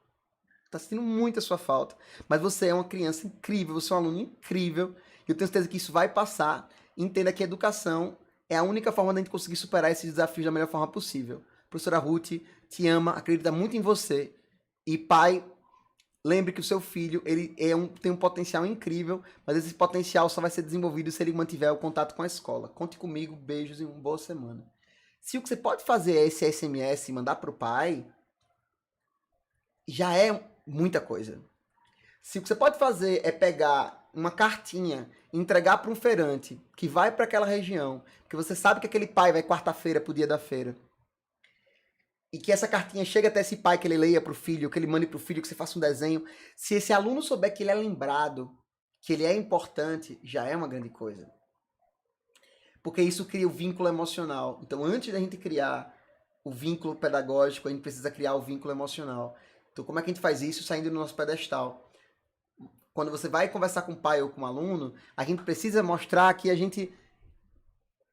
tá sentindo muito a sua falta, mas você é uma criança incrível, você é um aluno incrível, e eu tenho certeza que isso vai passar. Entenda que a educação é a única forma de a gente conseguir superar esses desafios da melhor forma possível. A professora Ruth te ama, acredita muito em você, e pai, lembre que o seu filho ele tem um potencial incrível, mas esse potencial só vai ser desenvolvido se ele mantiver o contato com a escola. Conte comigo, beijos e uma boa semana. Se o que você pode fazer é esse SMS e mandar para o pai, já é muita coisa. Se o que você pode fazer é pegar uma cartinha e entregar para um feirante que vai para aquela região, porque você sabe que aquele pai vai quarta-feira para o dia da feira, e que essa cartinha chegue até esse pai, que ele leia para o filho, que ele mande para o filho, que você faça um desenho. Se esse aluno souber que ele é lembrado, que ele é importante, já é uma grande coisa. Porque isso cria o vínculo emocional. Então, antes da gente criar o vínculo pedagógico, a gente precisa criar o vínculo emocional. Então, como é que a gente faz isso saindo do nosso pedestal? Quando você vai conversar com o pai ou com o aluno, a gente precisa mostrar que a gente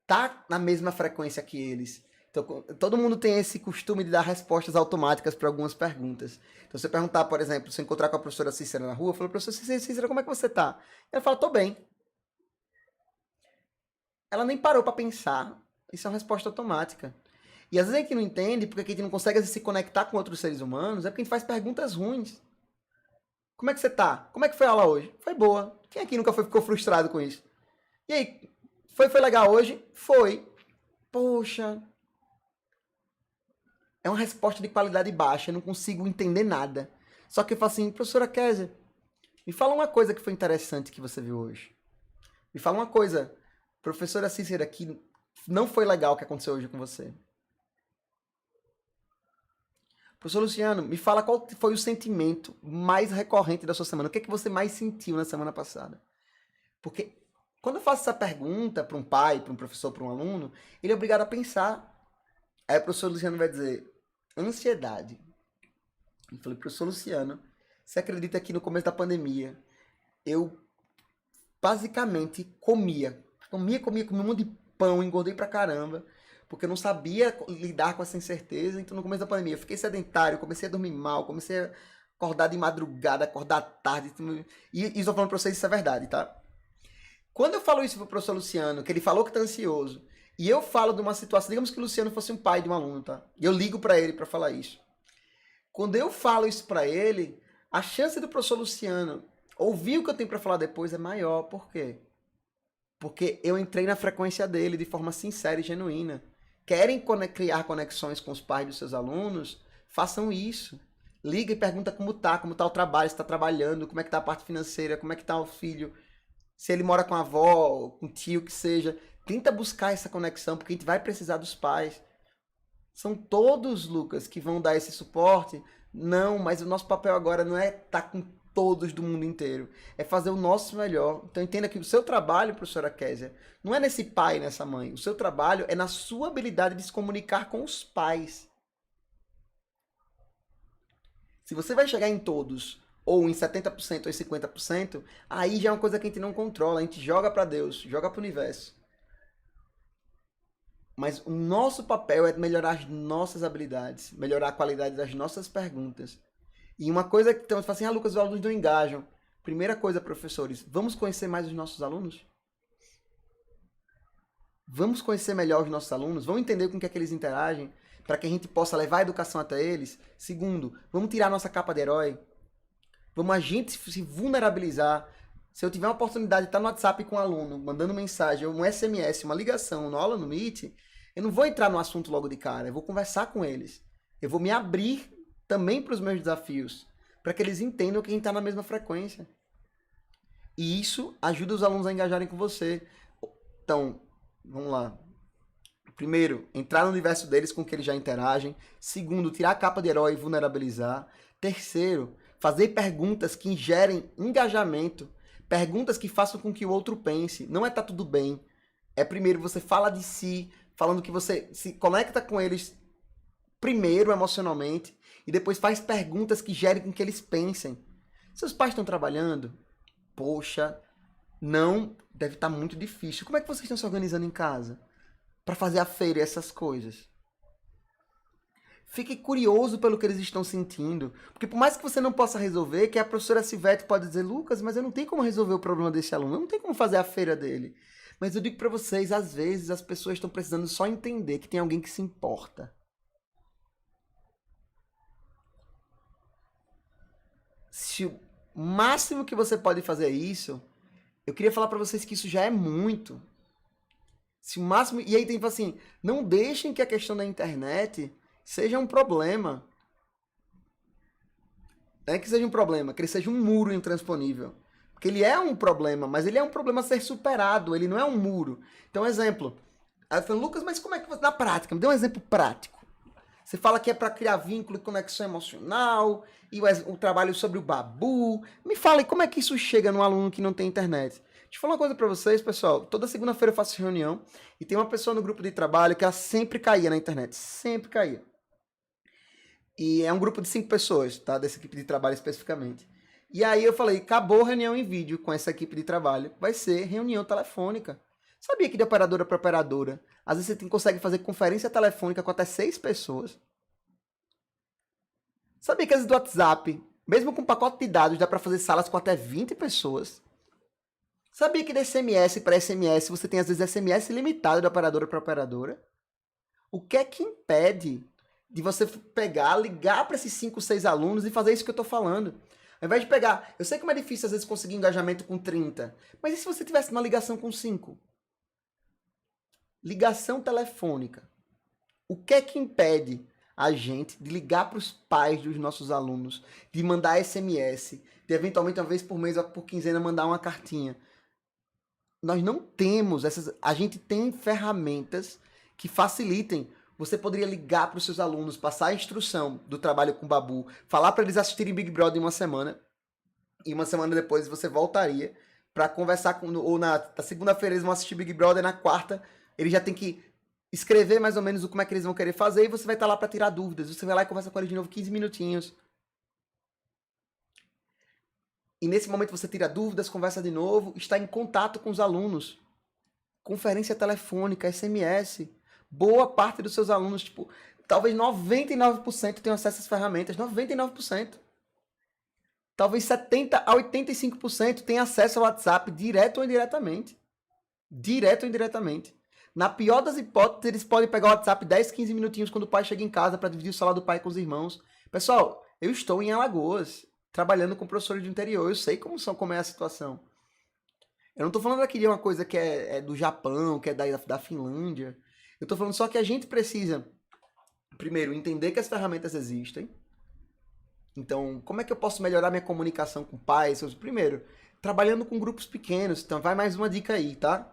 tá na mesma frequência que eles. Então, todo mundo tem esse costume de dar respostas automáticas para algumas perguntas. Então, você perguntar, por exemplo, se encontrar com a professora Cícera na rua, eu falo, professora Cícera, como é que você tá? Ela fala, tô bem. Ela nem parou para pensar. Isso é uma resposta automática. E às vezes a gente não entende, porque a gente não consegue se conectar com outros seres humanos, é porque a gente faz perguntas ruins. Como é que você tá? Como é que foi a aula hoje? Foi boa. Quem aqui nunca ficou frustrado com isso? E aí, foi legal hoje? Foi. Poxa, é uma resposta de qualidade baixa, eu não consigo entender nada. Só que eu falo assim, professora Kézia, me fala uma coisa que foi interessante que você viu hoje. Me fala uma coisa, professora Cícera, que não foi legal o que aconteceu hoje com você. Professor Luciano, me fala qual foi o sentimento mais recorrente da sua semana. O que é que você mais sentiu na semana passada? Porque quando eu faço essa pergunta para um pai, para um professor, para um aluno, ele é obrigado a pensar. Aí o professor Luciano vai dizer, ansiedade. Eu falei, professor Luciano, você acredita que no começo da pandemia, eu basicamente comia um monte de pão, engordei pra caramba, porque eu não sabia lidar com essa incerteza. Então no começo da pandemia eu fiquei sedentário, comecei a dormir mal, comecei a acordar de madrugada, acordar tarde. E estou falando pra vocês, isso é verdade, tá? Quando eu falo isso pro professor Luciano, que ele falou que tá ansioso, e eu falo de uma situação, digamos que o Luciano fosse um pai de um aluno, tá? E eu ligo pra ele pra falar isso. Quando eu falo isso pra ele, a chance do professor Luciano ouvir o que eu tenho pra falar depois é maior. Por quê? Porque eu entrei na frequência dele de forma sincera e genuína. Querem criar conexões com os pais dos seus alunos? Façam isso. Liga e pergunta como tá o trabalho, se está trabalhando, como é que tá a parte financeira, como é que tá o filho, se ele mora com a avó, com o tio, que seja. Tenta buscar essa conexão, porque a gente vai precisar dos pais. São todos, Lucas, que vão dar esse suporte? Não, mas o nosso papel agora não é estar com todos do mundo inteiro. É fazer o nosso melhor. Então entenda que o seu trabalho, professora Kézia, não é nesse pai, nessa mãe. O seu trabalho é na sua habilidade de se comunicar com os pais. Se você vai chegar em todos, ou em 70% ou em 50%, aí já é uma coisa que a gente não controla. A gente joga para Deus, joga para o universo. Mas o nosso papel é melhorar as nossas habilidades, melhorar a qualidade das nossas perguntas. E uma coisa que então, você fala assim, Lucas, os alunos não engajam. Primeira coisa, professores, vamos conhecer mais os nossos alunos? Vamos conhecer melhor os nossos alunos? Vamos entender com o que é que eles interagem, para que a gente possa levar a educação até eles? Segundo, vamos tirar nossa capa de herói? Vamos a gente se vulnerabilizar. Se eu tiver uma oportunidade de estar no WhatsApp com um aluno, mandando mensagem, um SMS, uma ligação, uma aula no Meet, eu não vou entrar no assunto logo de cara, eu vou conversar com eles. Eu vou me abrir também para os meus desafios, para que eles entendam que a gente está na mesma frequência. E isso ajuda os alunos a engajarem com você. Então, vamos lá. Primeiro, entrar no universo deles com que eles já interagem. Segundo, tirar a capa de herói e vulnerabilizar. Terceiro, fazer perguntas que gerem engajamento. Perguntas que façam com que o outro pense. Não é tá tudo bem. É primeiro você fala de si, falando que você se conecta com eles primeiro emocionalmente e depois faz perguntas que gerem com que eles pensem. Seus pais estão trabalhando? Poxa, não, deve estar muito difícil. Como é que vocês estão se organizando em casa para fazer a feira e essas coisas? Fique curioso pelo que eles estão sentindo. Porque por mais que você não possa resolver, que a professora Silvete pode dizer, Lucas, mas eu não tenho como resolver o problema desse aluno, eu não tenho como fazer a feira dele. Mas eu digo para vocês, às vezes as pessoas estão precisando só entender que tem alguém que se importa. Se o máximo que você pode fazer é isso, eu queria falar para vocês que isso já é muito. Se o máximo... E aí tem assim, não deixem que a questão da internet seja um problema. Não é que seja um problema, que ele seja um muro intransponível. Porque ele é um problema, mas ele é um problema a ser superado, ele não é um muro. Então, exemplo. Aí eu falo, Lucas, mas como é que você... Na prática, me dê um exemplo prático. Você fala que é para criar vínculo e conexão emocional, e o trabalho sobre o babu. Me fala, e como é que isso chega num aluno que não tem internet? Deixa eu falar uma coisa para vocês, pessoal. Toda segunda-feira eu faço reunião, e tem uma pessoa no grupo de trabalho que ela sempre caía na internet. Sempre caía. E é um grupo de 5 pessoas, tá? Dessa equipe de trabalho especificamente. E aí eu falei, acabou a reunião em vídeo com essa equipe de trabalho. Vai ser reunião telefônica. Sabia que de operadora para operadora, às vezes você consegue fazer conferência telefônica com até 6 pessoas? Sabia que às vezes do WhatsApp, mesmo com pacote de dados, dá para fazer salas com até 20 pessoas? Sabia que de SMS para SMS você tem às vezes SMS limitado de operadora para operadora? O que é que impede de você pegar, ligar para esses 5, 6 alunos e fazer isso que eu estou falando? Ao invés de pegar... Eu sei como é difícil às vezes conseguir engajamento com 30, mas e se você tivesse uma ligação com 5? Ligação telefônica. O que é que impede a gente de ligar para os pais dos nossos alunos, de mandar SMS, de eventualmente uma vez por mês ou por quinzena mandar uma cartinha. Nós não temos essas... A gente tem ferramentas que facilitem. Você poderia ligar para os seus alunos, passar a instrução do trabalho com o Babu, falar para eles assistirem Big Brother em uma semana, e uma semana depois você voltaria para conversar com... Ou na segunda-feira eles vão assistir Big Brother, na quarta eles já tem que escrever mais ou menos como é que eles vão querer fazer, e você vai estar lá para tirar dúvidas. Você vai lá e conversa com eles de novo 15 minutinhos. E nesse momento você tira dúvidas, conversa de novo, está em contato com os alunos. Conferência telefônica, SMS. Boa parte dos seus alunos, tipo, talvez 99% tenham acesso às ferramentas. 99%. Talvez 70% a 85% tenham acesso ao WhatsApp, direto ou indiretamente. Direto ou indiretamente. Na pior das hipóteses, eles podem pegar o WhatsApp 10, 15 minutinhos quando o pai chega em casa para dividir o salário do pai com os irmãos. Pessoal, eu estou em Alagoas, trabalhando com professores do interior. Eu sei como é a situação. Eu não estou falando aqui de uma coisa que é do Japão, que é da Finlândia. Eu estou falando só que a gente precisa, primeiro, entender que as ferramentas existem. Então, como é que eu posso melhorar minha comunicação com pais? Primeiro, trabalhando com grupos pequenos. Então, vai mais uma dica aí, tá?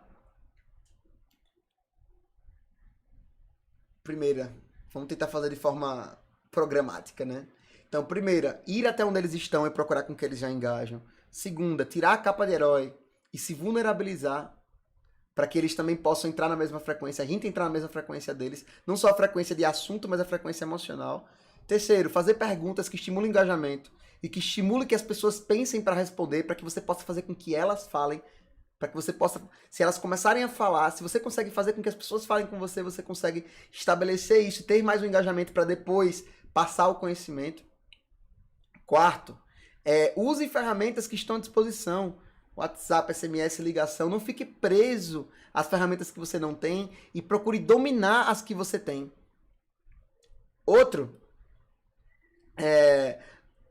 Primeira, vamos tentar fazer de forma programática, né? Então, primeira, ir até onde eles estão e procurar com que eles já engajam. Segunda, tirar a capa de herói e se vulnerabilizar para que eles também possam entrar na mesma frequência, a gente entrar na mesma frequência deles, não só a frequência de assunto, mas a frequência emocional. Terceiro, fazer perguntas que estimulam o engajamento e que estimulem que as pessoas pensem para responder, para que você possa fazer com que elas falem, para que você possa, se elas começarem a falar, se você consegue fazer com que as pessoas falem com você, você consegue estabelecer isso, ter mais um engajamento para depois passar o conhecimento. Quarto, use ferramentas que estão à disposição. WhatsApp, SMS, ligação. Não fique preso às ferramentas que você não tem e procure dominar as que você tem. Outro,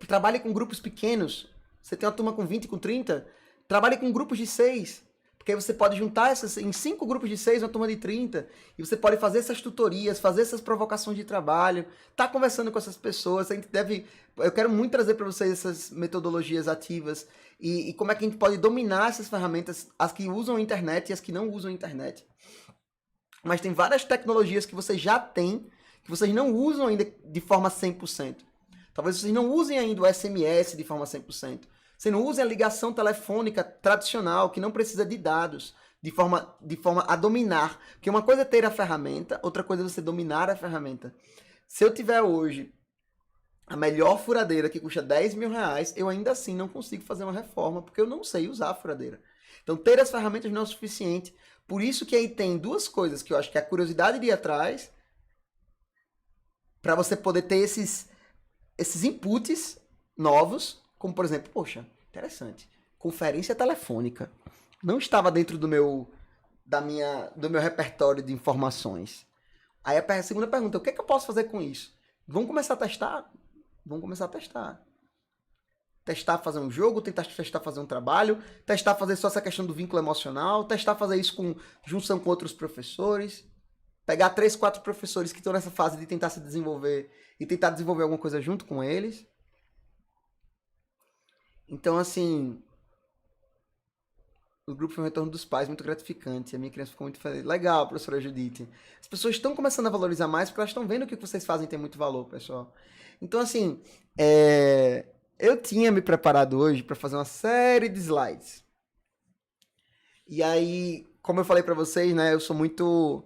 trabalhe com grupos pequenos. Você tem uma turma com 20, com 30, trabalhe com grupos de 6. Porque aí você pode juntar em 5 grupos de 6, uma turma de 30, e você pode fazer essas tutorias, fazer essas provocações de trabalho, tá conversando com essas pessoas. Eu quero muito trazer para vocês essas metodologias ativas e como é que a gente pode dominar essas ferramentas, as que usam a internet e as que não usam a internet. Mas tem várias tecnologias que vocês já têm, que vocês não usam ainda de forma 100%. Talvez vocês não usem ainda o SMS de forma 100%. Você não usa a ligação telefônica tradicional, que não precisa de dados, de forma a dominar. Porque uma coisa é ter a ferramenta, outra coisa é você dominar a ferramenta. Se eu tiver hoje a melhor furadeira que custa 10 mil reais, eu ainda assim não consigo fazer uma reforma, porque eu não sei usar a furadeira. Então, ter as ferramentas não é o suficiente. Por isso que aí tem duas coisas que eu acho que é a curiosidade de ir atrás, para você poder ter esses inputs novos, como, por exemplo, poxa, interessante, conferência telefônica. Não estava dentro do meu repertório de informações. Aí a segunda pergunta, o que é que eu posso fazer com isso? Vamos começar a testar? Vamos começar a testar. Testar fazer um jogo, testar fazer um trabalho, testar fazer só essa questão do vínculo emocional, testar fazer isso com junção com outros professores, pegar 3, 4 professores que estão nessa fase de tentar se desenvolver e tentar desenvolver alguma coisa junto com eles. Então, assim, o grupo foi um retorno dos pais muito gratificante. A minha criança ficou muito feliz. Legal, professora Judite. As pessoas estão começando a valorizar mais porque elas estão vendo que o que vocês fazem tem muito valor, pessoal. Então, assim, eu tinha me preparado hoje para fazer uma série de slides. E aí, como eu falei para vocês, né, eu sou muito...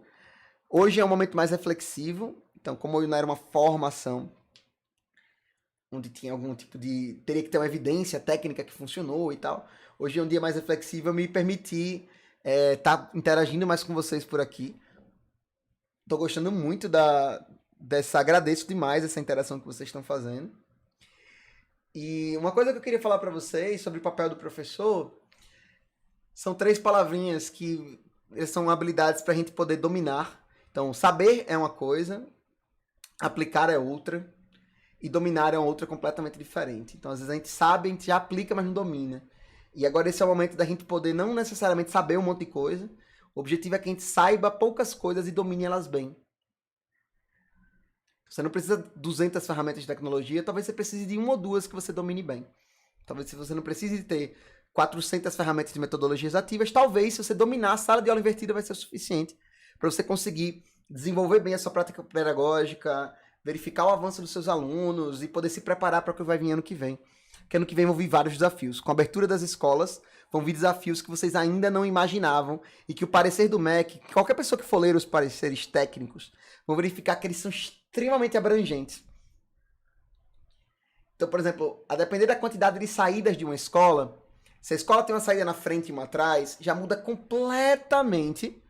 Hoje é um momento mais reflexivo. Então, como não era uma formação onde tinha algum tipo de... Teria que ter uma evidência técnica que funcionou e tal. Hoje é um dia mais reflexivo, eu me permiti estar interagindo mais com vocês por aqui. Tô gostando muito agradeço demais essa interação que vocês estão fazendo. E uma coisa que eu queria falar para vocês sobre o papel do professor são 3 palavrinhas que são habilidades para a gente poder dominar. Então, saber é uma coisa, aplicar é outra, e dominar é uma outra completamente diferente. Então, às vezes a gente sabe, a gente já aplica, mas não domina. E agora esse é o momento da gente poder não necessariamente saber um monte de coisa. O objetivo é que a gente saiba poucas coisas e domine elas bem. Você não precisa de 200 ferramentas de tecnologia, talvez você precise de uma ou duas que você domine bem. Talvez se você não precise ter 400 ferramentas de metodologias ativas, talvez se você dominar a sala de aula invertida vai ser o suficiente para você conseguir desenvolver bem a sua prática pedagógica, verificar o avanço dos seus alunos e poder se preparar para o que vai vir ano que vem. Porque ano que vem vão vir vários desafios. Com a abertura das escolas, vão vir desafios que vocês ainda não imaginavam e que o parecer do MEC, qualquer pessoa que for ler os pareceres técnicos, vão verificar que eles são extremamente abrangentes. Então, por exemplo, a depender da quantidade de saídas de uma escola, se a escola tem uma saída na frente e uma atrás, já muda completamente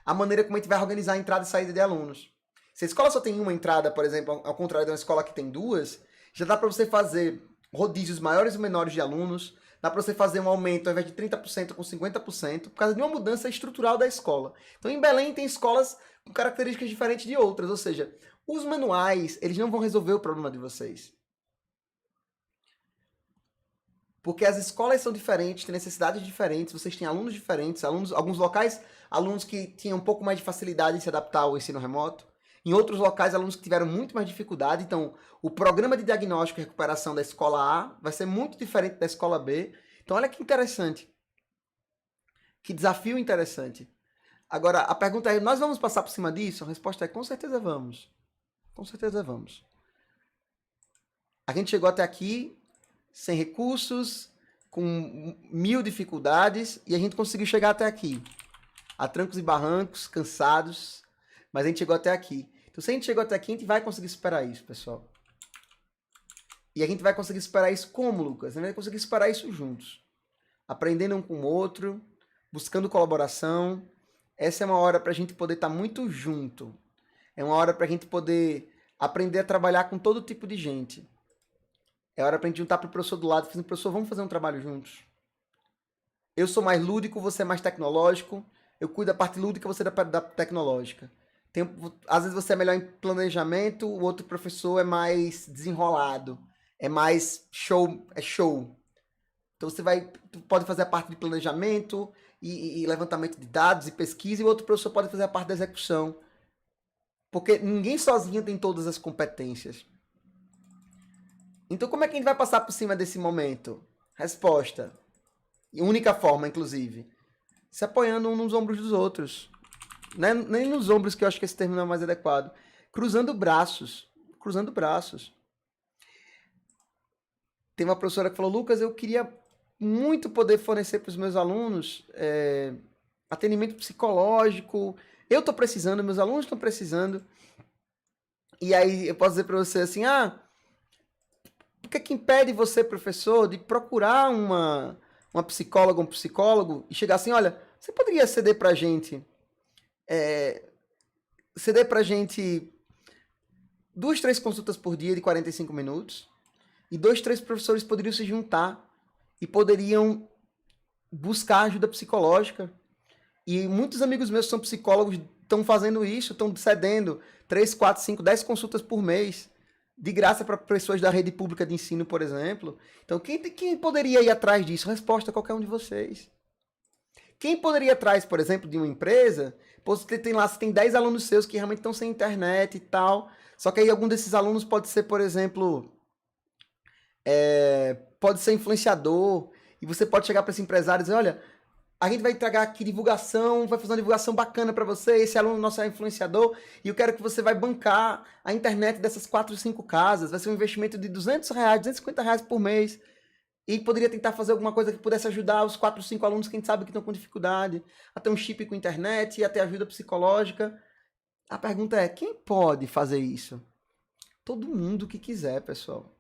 a maneira como a gente vai organizar a entrada e saída de alunos. Se a escola só tem uma entrada, por exemplo, ao contrário de uma escola que tem duas, já dá para você fazer rodízios maiores e menores de alunos, dá para você fazer um aumento ao invés de 30% com 50%, por causa de uma mudança estrutural da escola. Então, em Belém tem escolas com características diferentes de outras, ou seja, os manuais, eles não vão resolver o problema de vocês. Porque as escolas são diferentes, têm necessidades diferentes, vocês têm alunos diferentes, alguns locais, alunos que tinham um pouco mais de facilidade em se adaptar ao ensino remoto. Em outros locais, alunos que tiveram muito mais dificuldade. Então, o programa de diagnóstico e recuperação da escola A vai ser muito diferente da escola B. Então, olha que interessante. Que desafio interessante. Agora, a pergunta é, nós vamos passar por cima disso? A resposta é, com certeza vamos. Com certeza vamos. A gente chegou até aqui sem recursos, com 1000 dificuldades, e a gente conseguiu chegar até aqui. A trancos e barrancos, cansados, mas a gente chegou até aqui. Então, se a gente chegou até aqui, a gente vai conseguir superar isso, pessoal. E a gente vai conseguir superar isso como, Lucas? A gente vai conseguir superar isso juntos. Aprendendo um com o outro, buscando colaboração. Essa é uma hora para a gente poder estar muito junto. É uma hora para a gente poder aprender a trabalhar com todo tipo de gente. É hora para a gente juntar para o professor do lado e falar, professor, vamos fazer um trabalho juntos. Eu sou mais lúdico, você é mais tecnológico. Eu cuido da parte lúdica, você da tecnológica. Às vezes você é melhor em planejamento, o outro professor é mais desenrolado. É mais show. Então você pode fazer a parte de planejamento e levantamento de dados e pesquisa, e o outro professor pode fazer a parte da execução. Porque ninguém sozinho tem todas as competências. Então como é que a gente vai passar por cima desse momento? Resposta. E única forma, inclusive. Se apoiando um nos ombros dos outros. Nem nos ombros, que eu acho que esse termo não é mais adequado. Cruzando braços. Cruzando braços. Tem uma professora que falou, Lucas, eu queria muito poder fornecer para os meus alunos atendimento psicológico. Eu estou precisando, meus alunos estão precisando. E aí eu posso dizer para você assim, o que impede você, professor, de procurar uma psicóloga, um psicólogo e chegar assim, olha, você poderia ceder para a gente 2, 3 consultas por dia de 45 minutos e 2, 3 professores poderiam se juntar e poderiam buscar ajuda psicológica. E muitos amigos meus que são psicólogos estão fazendo isso, estão cedendo 3, 4, 5, 10 consultas por mês de graça para pessoas da rede pública de ensino, por exemplo. Então, quem poderia ir atrás disso? Resposta, qualquer um de vocês. Quem poderia ir atrás, por exemplo, de uma empresa? Você tem 10 alunos seus que realmente estão sem internet e tal. Só que aí algum desses alunos pode ser, por exemplo, pode ser influenciador. E você pode chegar para esse empresário e dizer, olha, a gente vai entregar aqui divulgação, vai fazer uma divulgação bacana para você, esse aluno nosso é influenciador, e eu quero que você vai bancar a internet dessas 4, 5 casas, vai ser um investimento de R$200, R$250 por mês, e poderia tentar fazer alguma coisa que pudesse ajudar os 4, 5 alunos que a gente sabe que estão com dificuldade, a ter um chip com internet, e a ter ajuda psicológica. A pergunta é, quem pode fazer isso? Todo mundo que quiser, pessoal.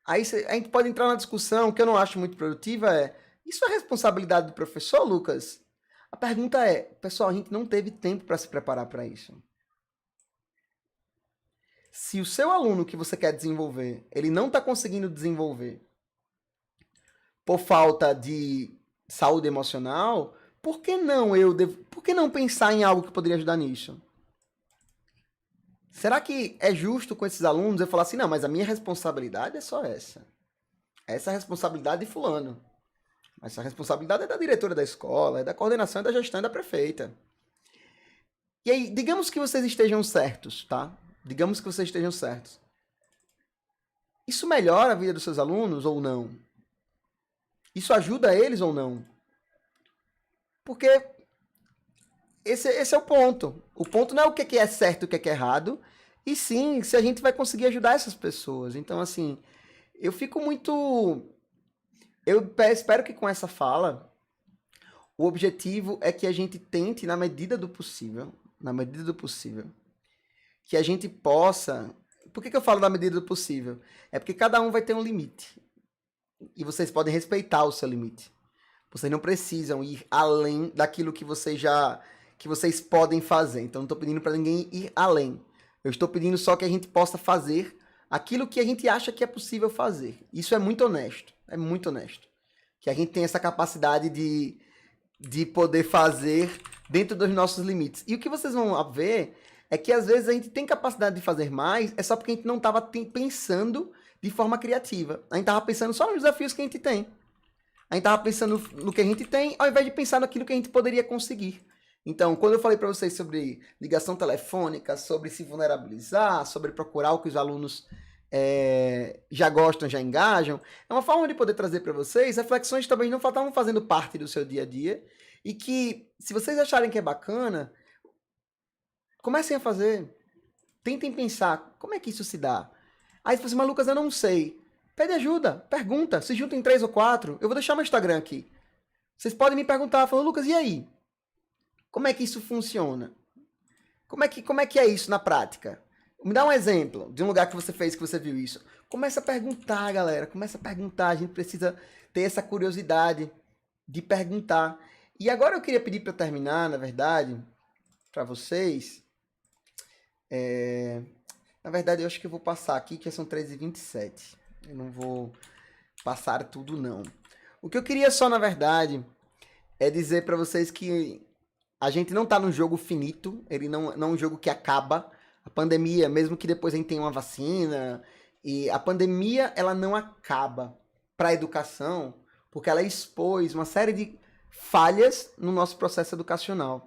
Aí a gente pode entrar na discussão, que eu não acho muito produtiva, isso é responsabilidade do professor, Lucas? A pergunta é, pessoal, a gente não teve tempo para se preparar para isso. Se o seu aluno que você quer desenvolver, ele não está conseguindo desenvolver por falta de saúde emocional, por que não pensar em algo que poderia ajudar nisso? Será que é justo com esses alunos eu falar assim, não, mas a minha responsabilidade é só essa. Essa é a responsabilidade de fulano. Mas a responsabilidade é da diretora da escola, é da coordenação, é da gestão, é da prefeita. E aí, digamos que vocês estejam certos, tá? Digamos que vocês estejam certos. Isso melhora a vida dos seus alunos ou não? Isso ajuda eles ou não? Porque esse é o ponto. O ponto não é o que é certo e o que é errado, e sim se a gente vai conseguir ajudar essas pessoas. Então, assim, eu fico muito... Eu espero que com essa fala, o objetivo é que a gente tente, na medida do possível, que a gente possa... Por que eu falo na medida do possível? É porque cada um vai ter um limite. E vocês podem respeitar o seu limite. Vocês não precisam ir além daquilo que vocês podem fazer. Então, não estou pedindo para ninguém ir além. Eu estou pedindo só que a gente possa fazer aquilo que a gente acha que é possível fazer. Isso é muito honesto. É muito honesto. Que a gente tem essa capacidade de poder fazer dentro dos nossos limites. E o que vocês vão ver é que às vezes a gente tem capacidade de fazer mais, é só porque a gente não estava pensando de forma criativa. A gente estava pensando só nos desafios que a gente tem. A gente estava pensando no que a gente tem, ao invés de pensar naquilo que a gente poderia conseguir. Então, quando eu falei para vocês sobre ligação telefônica, sobre se vulnerabilizar, sobre procurar o que os alunos já gostam, já engajam, é uma forma de poder trazer para vocês reflexões que talvez não estavam fazendo parte do seu dia a dia e que, se vocês acharem que é bacana, comecem a fazer. Tentem pensar, como é que isso se dá? Aí você fala assim, mas Lucas, eu não sei. Pede ajuda, pergunta, se juntem 3 ou 4. Eu vou deixar meu Instagram aqui. Vocês podem me perguntar, falando, Lucas, e aí? Como é que isso funciona? Como é que é isso na prática? Me dá um exemplo de um lugar que você fez, que você viu isso. Começa a perguntar, galera. Começa a perguntar. A gente precisa ter essa curiosidade de perguntar. E agora eu queria pedir para terminar, na verdade, para vocês. Na verdade, eu acho que eu vou passar aqui, que são 13h27. Eu não vou passar tudo, não. O que eu queria só, na verdade, é dizer para vocês que a gente não tá num jogo finito, ele não é um jogo que acaba. A pandemia, mesmo que depois a gente tenha uma vacina, e a pandemia, ela não acaba para a educação, porque ela expôs uma série de falhas no nosso processo educacional.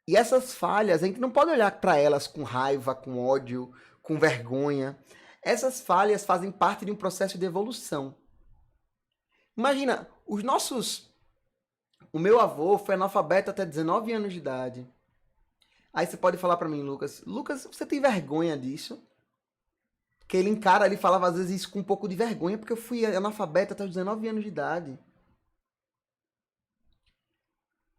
E essas falhas, a gente não pode olhar para elas com raiva, com ódio, com vergonha. Essas falhas fazem parte de um processo de evolução. Imagina, o meu avô foi analfabeto até 19 anos de idade. Aí você pode falar para mim, Lucas, você tem vergonha disso? Porque ele encara, ele falava às vezes isso com um pouco de vergonha, porque eu fui analfabeto até os 19 anos de idade.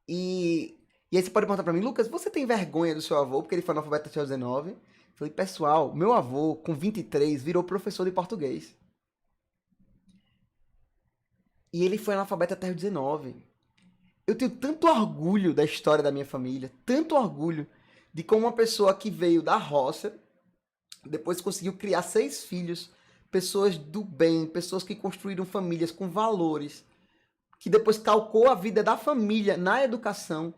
E aí você pode perguntar para mim, Lucas, você tem vergonha do seu avô, porque ele foi analfabeto até os 19? Eu falei, pessoal, meu avô, com 23, virou professor de português. E ele foi analfabeto até os 19. Eu tenho tanto orgulho da história da minha família, tanto orgulho de como uma pessoa que veio da roça, depois conseguiu criar 6 filhos, pessoas do bem, pessoas que construíram famílias com valores, que depois calcou a vida da família na educação.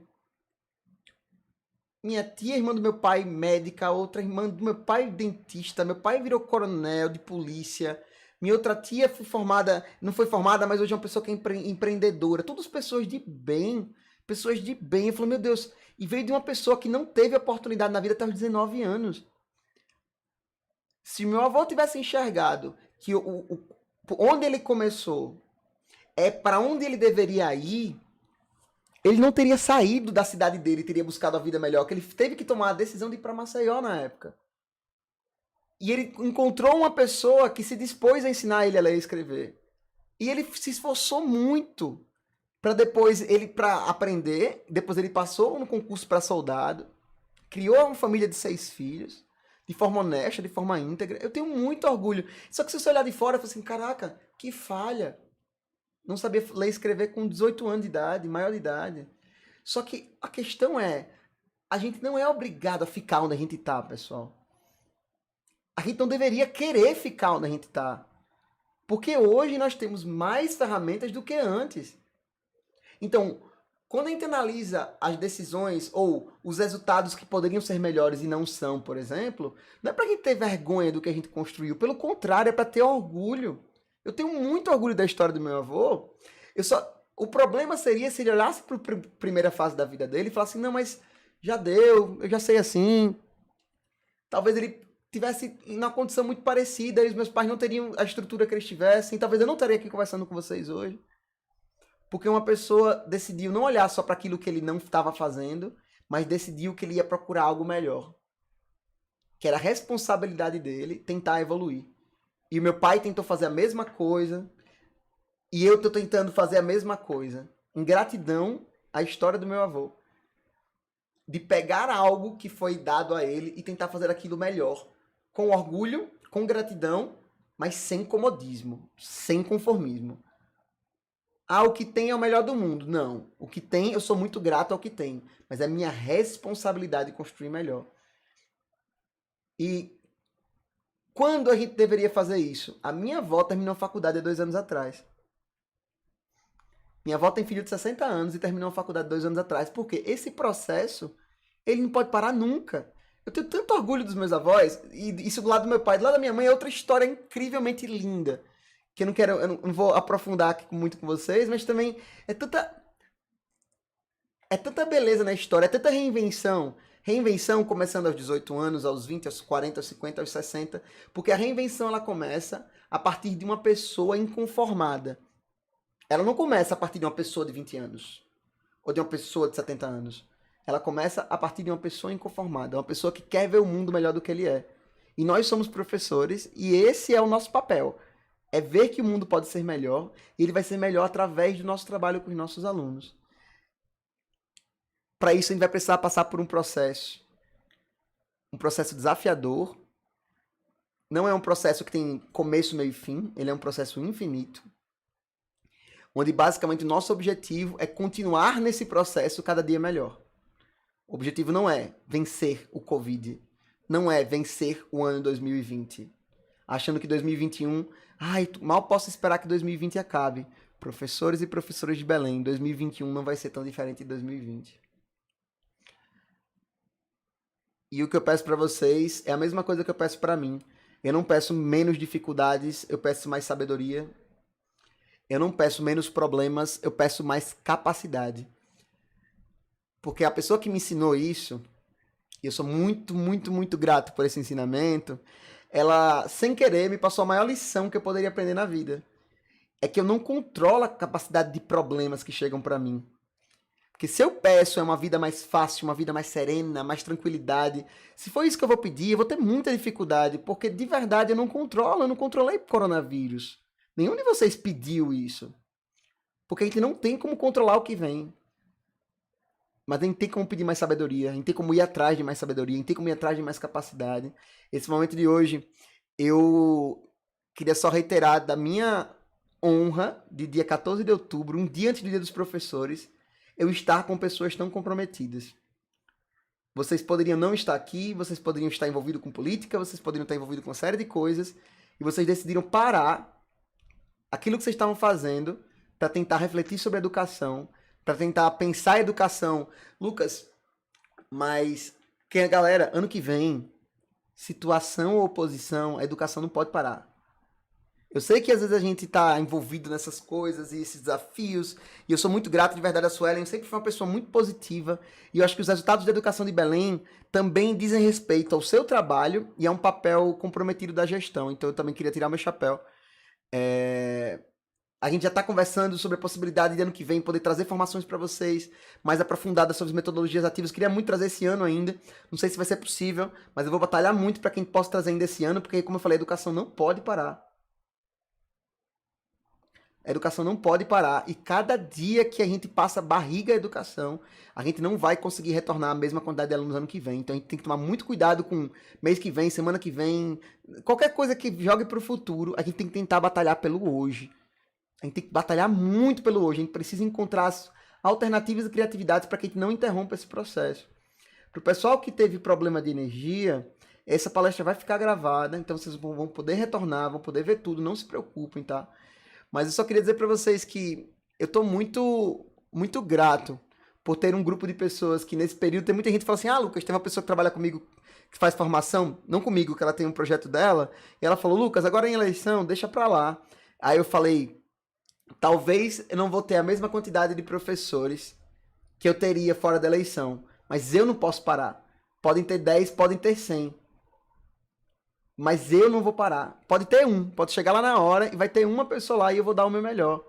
Minha tia, irmã do meu pai, médica, outra irmã do meu pai, dentista, meu pai virou coronel de polícia, minha outra tia foi formada, não foi formada, mas hoje é uma pessoa que é empreendedora, todas pessoas de bem, Eu falo, meu Deus, e veio de uma pessoa que não teve oportunidade na vida até os 19 anos. Se meu avô tivesse enxergado que onde ele começou é para onde ele deveria ir, ele não teria saído da cidade dele, teria buscado a vida melhor, que ele teve que tomar a decisão de ir para Maceió na época. E ele encontrou uma pessoa que se dispôs a ensinar ele a ler e escrever. E ele se esforçou muito para aprender. Depois ele passou no concurso para soldado, criou uma família de 6 filhos, de forma honesta, de forma íntegra. Eu tenho muito orgulho. Só que se você olhar de fora, eu falo assim, caraca, que falha. Não sabia ler e escrever com 18 anos de idade, maior de idade. Só que a questão é, a gente não é obrigado a ficar onde a gente está, pessoal. A gente não deveria querer ficar onde a gente está. Porque hoje nós temos mais ferramentas do que antes. Então, quando a gente analisa as decisões ou os resultados que poderiam ser melhores e não são, por exemplo, não é para a gente ter vergonha do que a gente construiu. Pelo contrário, é para ter orgulho. Eu tenho muito orgulho da história do meu avô. O problema seria se ele olhasse para a primeira fase da vida dele e falasse assim, não, mas já deu, eu já sei assim. Talvez ele tivesse numa condição muito parecida e os meus pais não teriam a estrutura que eles tivessem. Talvez eu não estaria aqui conversando com vocês hoje. Porque uma pessoa decidiu não olhar só para aquilo que ele não estava fazendo, mas decidiu que ele ia procurar algo melhor. Que era a responsabilidade dele tentar evoluir. E o meu pai tentou fazer a mesma coisa, e eu estou tentando fazer a mesma coisa. Em gratidão à história do meu avô. De pegar algo que foi dado a ele e tentar fazer aquilo melhor. Com orgulho, com gratidão, mas sem comodismo, sem conformismo. Ah, o que tem é o melhor do mundo. Não. O que tem, eu sou muito grato ao que tem. Mas é minha responsabilidade construir melhor. E quando a gente deveria fazer isso? A minha avó terminou a faculdade há 2 anos atrás. Minha avó tem filho de 60 anos e terminou a faculdade 2 anos atrás. Porque esse processo, ele não pode parar nunca. Eu tenho tanto orgulho dos meus avós. E isso do lado do meu pai, do lado da minha mãe, é outra história incrivelmente linda. Que eu não vou aprofundar aqui muito com vocês, mas também é tanta beleza na história, é tanta reinvenção. Reinvenção começando aos 18 anos, aos 20, aos 40, aos 50, aos 60. Porque a reinvenção ela começa a partir de uma pessoa inconformada. Ela não começa a partir de uma pessoa de 20 anos. Ou de uma pessoa de 70 anos. Ela começa a partir de uma pessoa inconformada. Uma pessoa que quer ver o mundo melhor do que ele é. E nós somos professores e esse é o nosso papel. É ver que o mundo pode ser melhor, e ele vai ser melhor através do nosso trabalho com os nossos alunos. Para isso, a gente vai precisar passar por um processo desafiador. Não é um processo que tem começo, meio e fim, ele é um processo infinito, onde basicamente o nosso objetivo é continuar nesse processo cada dia melhor. O objetivo não é vencer o Covid, não é vencer o ano 2020, achando que 2021... mal posso esperar que 2020 acabe. Professores e professoras de Belém, 2021 não vai ser tão diferente de 2020. E o que eu peço para vocês é a mesma coisa que eu peço para mim. Eu não peço menos dificuldades, eu peço mais sabedoria. Eu não peço menos problemas, eu peço mais capacidade. Porque a pessoa que me ensinou isso, e eu sou muito, muito, muito grato por esse ensinamento, ela, sem querer, me passou a maior lição que eu poderia aprender na vida. É que eu não controlo a capacidade de problemas que chegam pra mim. Porque se eu peço é uma vida mais fácil, uma vida mais serena, mais tranquilidade, se for isso que eu vou pedir, eu vou ter muita dificuldade, porque de verdade eu não controlei o coronavírus. Nenhum de vocês pediu isso. Porque a gente não tem como controlar o que vem. Mas a gente tem como pedir mais sabedoria, a gente tem como ir atrás de mais sabedoria, a gente tem como ir atrás de mais capacidade. Esse momento de hoje, eu queria só reiterar da minha honra de dia 14 de outubro, um dia antes do Dia dos Professores, eu estar com pessoas tão comprometidas. Vocês poderiam não estar aqui, vocês poderiam estar envolvidos com política, vocês poderiam estar envolvidos com uma série de coisas, e vocês decidiram parar aquilo que vocês estavam fazendo para tentar refletir sobre a educação, para tentar pensar a educação. Lucas, mas que galera, ano que vem, situação ou oposição, a educação não pode parar. Eu sei que às vezes a gente está envolvido nessas coisas e esses desafios, e eu sou muito grato de verdade a Suelen, sempre foi uma pessoa muito positiva, e eu acho que os resultados da educação de Belém também dizem respeito ao seu trabalho e a um papel comprometido da gestão, então eu também queria tirar meu chapéu. A gente já está conversando sobre a possibilidade de ano que vem poder trazer formações para vocês mais aprofundadas sobre as metodologias ativas. Queria muito trazer esse ano ainda. Não sei se vai ser possível, mas eu vou batalhar muito para que a gente possa trazer ainda esse ano, porque, como eu falei, a educação não pode parar. A educação não pode parar. E cada dia que a gente passa barriga à educação, a gente não vai conseguir retornar a mesma quantidade de alunos ano que vem. Então a gente tem que tomar muito cuidado com mês que vem, semana que vem. Qualquer coisa que jogue para o futuro, a gente tem que tentar batalhar pelo hoje. A gente tem que batalhar muito pelo hoje. A gente precisa encontrar as alternativas e criatividades para que a gente não interrompa esse processo. Para o pessoal que teve problema de energia, essa palestra vai ficar gravada. Então vocês vão poder retornar, vão poder ver tudo. Não se preocupem, tá? Mas eu só queria dizer para vocês que eu estou muito, muito grato por ter um grupo de pessoas que nesse período tem muita gente que fala assim: ah, Lucas, tem uma pessoa que trabalha comigo, que faz formação, não comigo, que ela tem um projeto dela, e ela falou: Lucas, agora em eleição, deixa pra lá. Aí eu falei: talvez eu não vou ter a mesma quantidade de professores que eu teria fora da eleição, Mas eu não posso parar. Podem ter 10, podem ter 100. Mas eu não vou parar. Pode ter um, pode chegar lá na hora e vai ter uma pessoa lá e eu vou dar o meu melhor.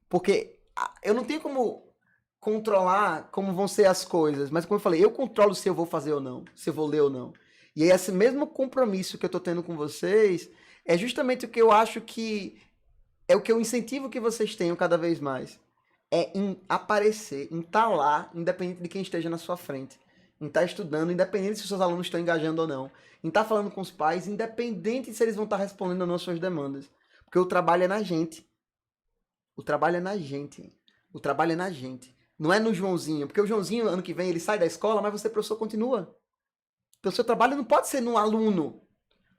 Porque eu não tenho como controlar como vão ser as coisas, mas como eu falei, eu controlo se eu vou fazer ou não, se eu vou ler ou não. E aí esse mesmo compromisso que eu tô tendo com vocês é justamente o que eu acho que é o que eu incentivo que vocês tenham cada vez mais. É em aparecer, em estar lá, independente de quem esteja na sua frente. Em estar estudando, independente se os seus alunos estão engajando ou não. Em estar falando com os pais, independente se eles vão estar respondendo ou não às suas demandas. Porque o trabalho é na gente. O trabalho é na gente. O trabalho é na gente. Não é no Joãozinho. Porque o Joãozinho, ano que vem, ele sai da escola, mas você, professor, continua. Então, o seu trabalho não pode ser no aluno.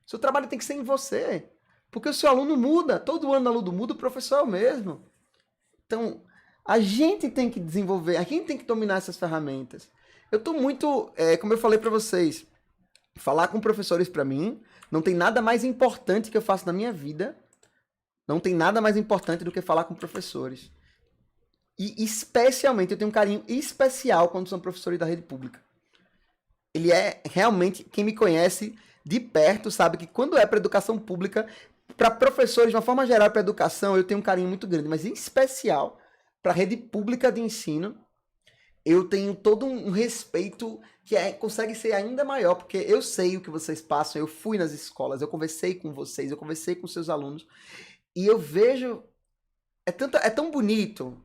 O seu trabalho tem que ser em você. Porque o seu aluno muda. Todo ano o aluno muda, o professor é o mesmo. Então, a gente tem que desenvolver, a gente tem que dominar essas ferramentas. Eu estou muito, como eu falei para vocês, falar com professores para mim não tem nada mais importante que eu faço na minha vida. Não tem nada mais importante do que falar com professores. E especialmente, eu tenho um carinho especial quando são professores da rede pública. Ele é realmente, quem me conhece de perto sabe que quando é para educação pública, para professores de uma forma geral, para educação, eu tenho um carinho muito grande, mas em especial para a rede pública de ensino, eu tenho todo um respeito que consegue ser ainda maior, porque eu sei o que vocês passam, eu fui nas escolas, eu conversei com vocês, eu conversei com seus alunos, e eu vejo, é tão bonito,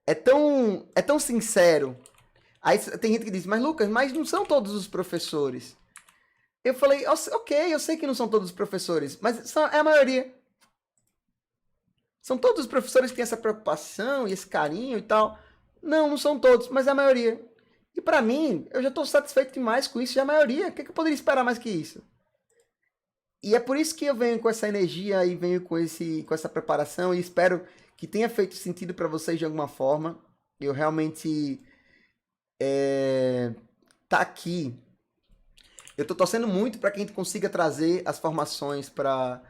é tão sincero. Aí tem gente que diz, mas Lucas, mas não são todos os professores. Eu falei, ok, eu sei que não são todos os professores, mas é a maioria. São todos os professores que têm essa preocupação e esse carinho e tal. Não, não são todos, mas é a maioria. E para mim, eu já estou satisfeito demais com isso, já é a maioria. O que eu poderia esperar mais que isso? E é por isso que eu venho com essa energia e venho com essa preparação e espero que tenha feito sentido para vocês de alguma forma. Eu realmente tá aqui. Eu estou torcendo muito para que a gente consiga trazer as formações para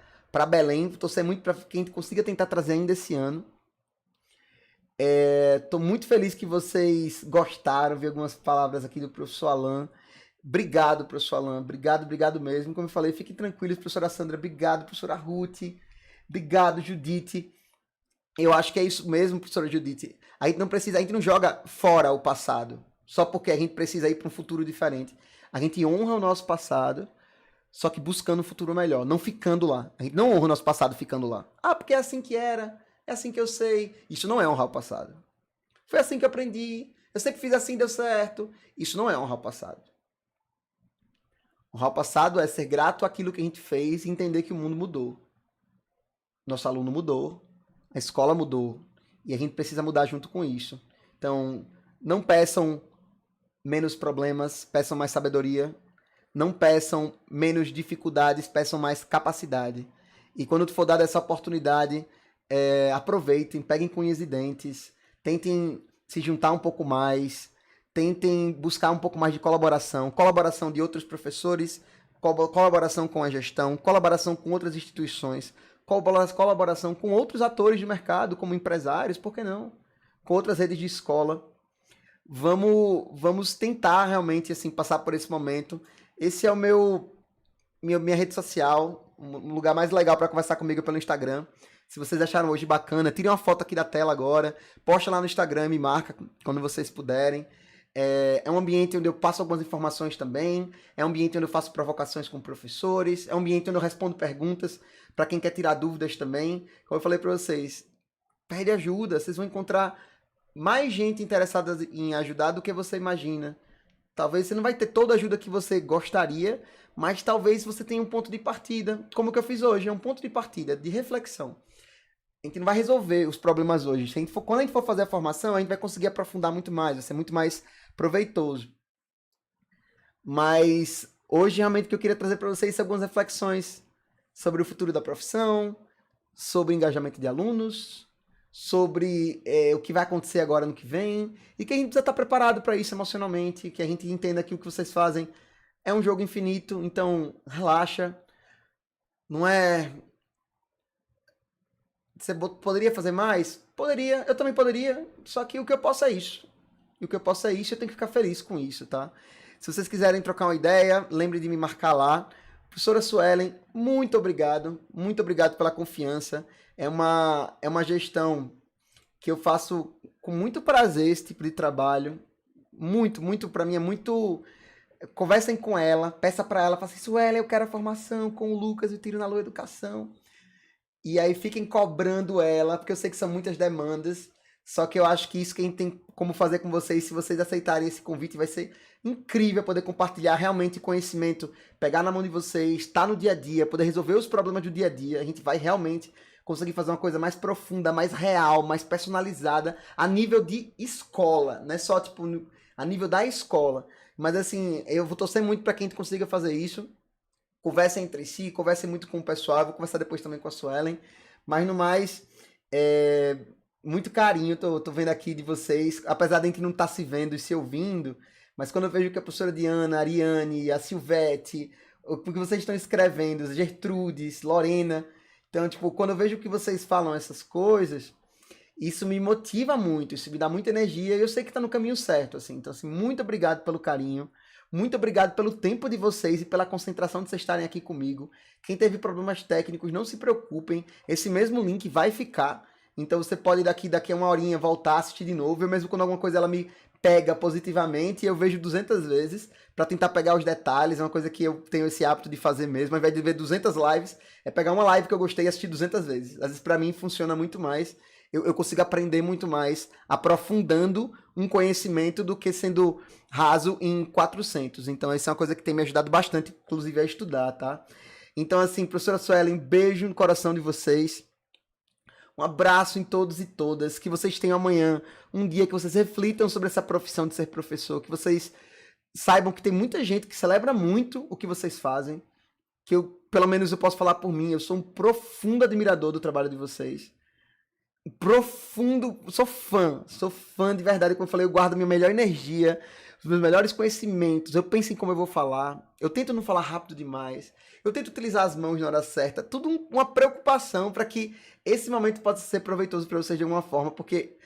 Belém. Estou torcendo muito para que a gente consiga tentar trazer ainda esse ano. Estou muito feliz que vocês gostaram. Vi algumas palavras aqui do professor Alan. Obrigado, professor Alan. Obrigado mesmo. Como eu falei, fiquem tranquilos, professora Sandra. Obrigado, professora Ruth. Obrigado, Judite. Eu acho que é isso mesmo, professora Judite. A gente não joga fora o passado, só porque a gente precisa ir para um futuro diferente. A gente honra o nosso passado, só que buscando um futuro melhor, não ficando lá. A gente não honra o nosso passado ficando lá. Ah, porque é assim que era, é assim que eu sei. Isso não é honrar o passado. Foi assim que eu aprendi, eu sempre fiz assim, deu certo. Isso não é honrar o passado. Honrar o passado é ser grato àquilo que a gente fez e entender que o mundo mudou. Nosso aluno mudou, a escola mudou, e a gente precisa mudar junto com isso. Então, não peçam menos problemas, peçam mais sabedoria. Não peçam menos dificuldades, peçam mais capacidade. E quando for dada essa oportunidade, aproveitem, peguem com unhas e dentes, tentem se juntar um pouco mais, tentem buscar um pouco mais de colaboração de outros professores, colaboração com a gestão, colaboração com outras instituições, colaboração com outros atores de mercado, como empresários, por que não? Com outras redes de escola. Vamos tentar realmente assim passar por esse momento. Esse é o minha rede social, um lugar mais legal para conversar comigo pelo Instagram. Se vocês acharam hoje bacana, tirem uma foto aqui da tela agora, posta lá no Instagram, me marca quando vocês puderem. É um ambiente onde eu passo algumas informações também, é um ambiente onde eu faço provocações com professores, é um ambiente onde eu respondo perguntas para quem quer tirar dúvidas também. Como eu falei para vocês, pede ajuda, vocês vão encontrar mais gente interessada em ajudar do que você imagina. Talvez você não vai ter toda a ajuda que você gostaria, mas talvez você tenha um ponto de partida, como o que eu fiz hoje, é um ponto de partida, de reflexão. A gente não vai resolver os problemas hoje. Quando a gente for fazer a formação, a gente vai conseguir aprofundar muito mais, vai ser muito mais proveitoso. Mas hoje, realmente, o que eu queria trazer para vocês são algumas reflexões sobre o futuro da profissão, sobre o engajamento de alunos, sobre o que vai acontecer agora no que vem, e que a gente precisa estar preparado para isso emocionalmente, que a gente entenda que o que vocês fazem é um jogo infinito, então relaxa. Não é... Você poderia fazer mais? Poderia, eu também poderia, só que o que eu posso é isso. E o que eu posso é isso, eu tenho que ficar feliz com isso, tá? Se vocês quiserem trocar uma ideia, lembre de me marcar lá. Professora Suelen, muito obrigado pela confiança. É uma gestão que eu faço com muito prazer, esse tipo de trabalho. Muito, para mim é muito... Conversem com ela, peça para ela, faça assim, Suelen, eu quero a formação com o Lucas e o Tiro na Lua Educação. E aí fiquem cobrando ela, porque eu sei que são muitas demandas, só que eu acho que isso quem tem como fazer com vocês, se vocês aceitarem esse convite, vai ser incrível poder compartilhar realmente conhecimento, pegar na mão de vocês, estar no dia a dia, poder resolver os problemas do dia a dia. A gente vai realmente conseguir fazer uma coisa mais profunda, mais real, mais personalizada, a nível de escola, não é só tipo a nível da escola. Mas assim, eu vou torcer muito para que a gente consiga fazer isso. Conversem entre si, conversem muito com o pessoal, vou conversar depois também com a Suelen. Mas no mais, muito carinho, tô vendo aqui de vocês, apesar de a gente não estar se vendo e se ouvindo, mas quando eu vejo que a professora Diana, a Ariane, a Silvete, porque vocês estão escrevendo, Gertrudes, Lorena, então, tipo, quando eu vejo que vocês falam essas coisas, isso me motiva muito, isso me dá muita energia e eu sei que tá no caminho certo, assim. Então, assim, muito obrigado pelo carinho, muito obrigado pelo tempo de vocês e pela concentração de vocês estarem aqui comigo. Quem teve problemas técnicos, não se preocupem, esse mesmo link vai ficar. Então você pode daqui a uma horinha voltar, assistir de novo. Eu mesmo quando alguma coisa ela me pega positivamente, eu vejo 200 vezes para tentar pegar os detalhes. É uma coisa que eu tenho esse hábito de fazer mesmo. Ao invés de ver 200 lives, é pegar uma live que eu gostei e assistir 200 vezes. Às vezes para mim funciona muito mais. Eu consigo aprender muito mais aprofundando um conhecimento do que sendo raso em 400. Então essa é uma coisa que tem me ajudado bastante, inclusive a estudar, tá? Então assim, professora Suelen, beijo no coração de vocês. Um abraço em todos e todas, que vocês tenham amanhã um dia que vocês reflitam sobre essa profissão de ser professor, que vocês saibam que tem muita gente que celebra muito o que vocês fazem, que eu, pelo menos eu posso falar por mim, eu sou um profundo admirador do trabalho de vocês. Profundo, sou fã de verdade, como eu falei, eu guardo minha melhor energia, os meus melhores conhecimentos, eu penso em como eu vou falar, eu tento não falar rápido demais, eu tento utilizar as mãos na hora certa, tudo uma preocupação para que esse momento possa ser proveitoso para vocês de alguma forma, porque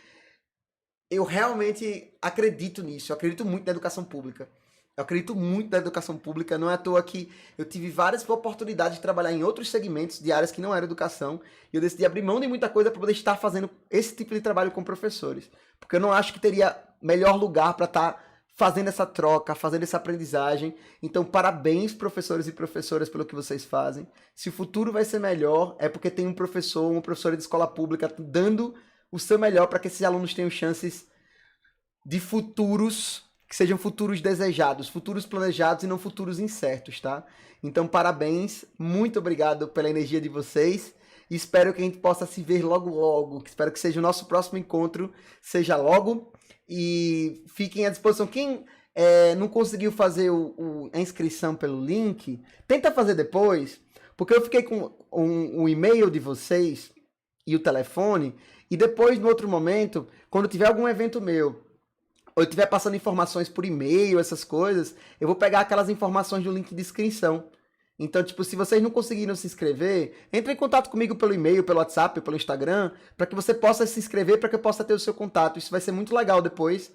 eu realmente acredito nisso, eu acredito muito na educação pública. Eu acredito muito na educação pública, não é à toa que eu tive várias oportunidades de trabalhar em outros segmentos de áreas que não era educação, e eu decidi abrir mão de muita coisa para poder estar fazendo esse tipo de trabalho com professores, porque eu não acho que teria melhor lugar para estar fazendo essa troca, fazendo essa aprendizagem. Então, parabéns, professores e professoras, pelo que vocês fazem. Se o futuro vai ser melhor, é porque tem um professor, uma professora de escola pública dando o seu melhor para que esses alunos tenham chances de futuros que sejam futuros desejados, futuros planejados e não futuros incertos, tá? Então, parabéns, muito obrigado pela energia de vocês e espero que a gente possa se ver logo logo, espero que seja o nosso próximo encontro, seja logo, e fiquem à disposição. Quem não conseguiu fazer a inscrição pelo link, tenta fazer depois, porque eu fiquei com o e-mail de vocês e o telefone, e depois, no outro momento, quando tiver algum evento meu, ou eu estiver passando informações por e-mail, essas coisas, eu vou pegar aquelas informações do link de inscrição. Então, tipo, se vocês não conseguiram se inscrever, entre em contato comigo pelo e-mail, pelo WhatsApp, pelo Instagram, para que você possa se inscrever, para que eu possa ter o seu contato. Isso vai ser muito legal depois,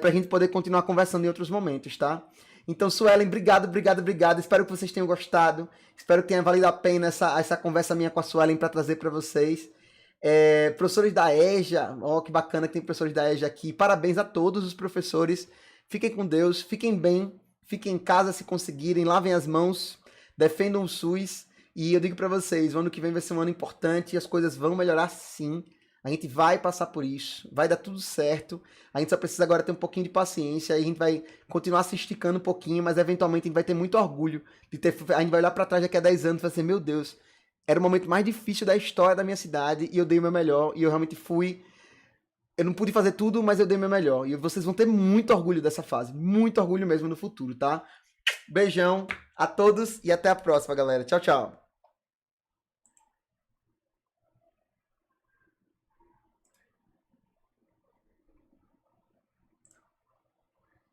para a gente poder continuar conversando em outros momentos, tá? Então, Suelen, obrigado. Espero que vocês tenham gostado. Espero que tenha valido a pena essa conversa minha com a Suelen para trazer para vocês. Professores da EJA, que bacana que tem professores da EJA aqui. Parabéns a todos os professores. Fiquem com Deus, fiquem bem, fiquem em casa se conseguirem, lavem as mãos, defendam o SUS. E eu digo para vocês, o ano que vem vai ser um ano importante e as coisas vão melhorar sim. A gente vai passar por isso, vai dar tudo certo. A gente só precisa agora ter um pouquinho de paciência. Aí a gente vai continuar se esticando um pouquinho, mas eventualmente a gente vai ter muito orgulho de ter. A gente vai olhar para trás daqui a 10 anos e vai ser, meu Deus, era o momento mais difícil da história da minha cidade e eu dei o meu melhor e eu realmente fui. Eu não pude fazer tudo, mas eu dei o meu melhor. E vocês vão ter muito orgulho dessa fase, muito orgulho mesmo no futuro, tá? Beijão a todos e até a próxima, galera. Tchau, tchau.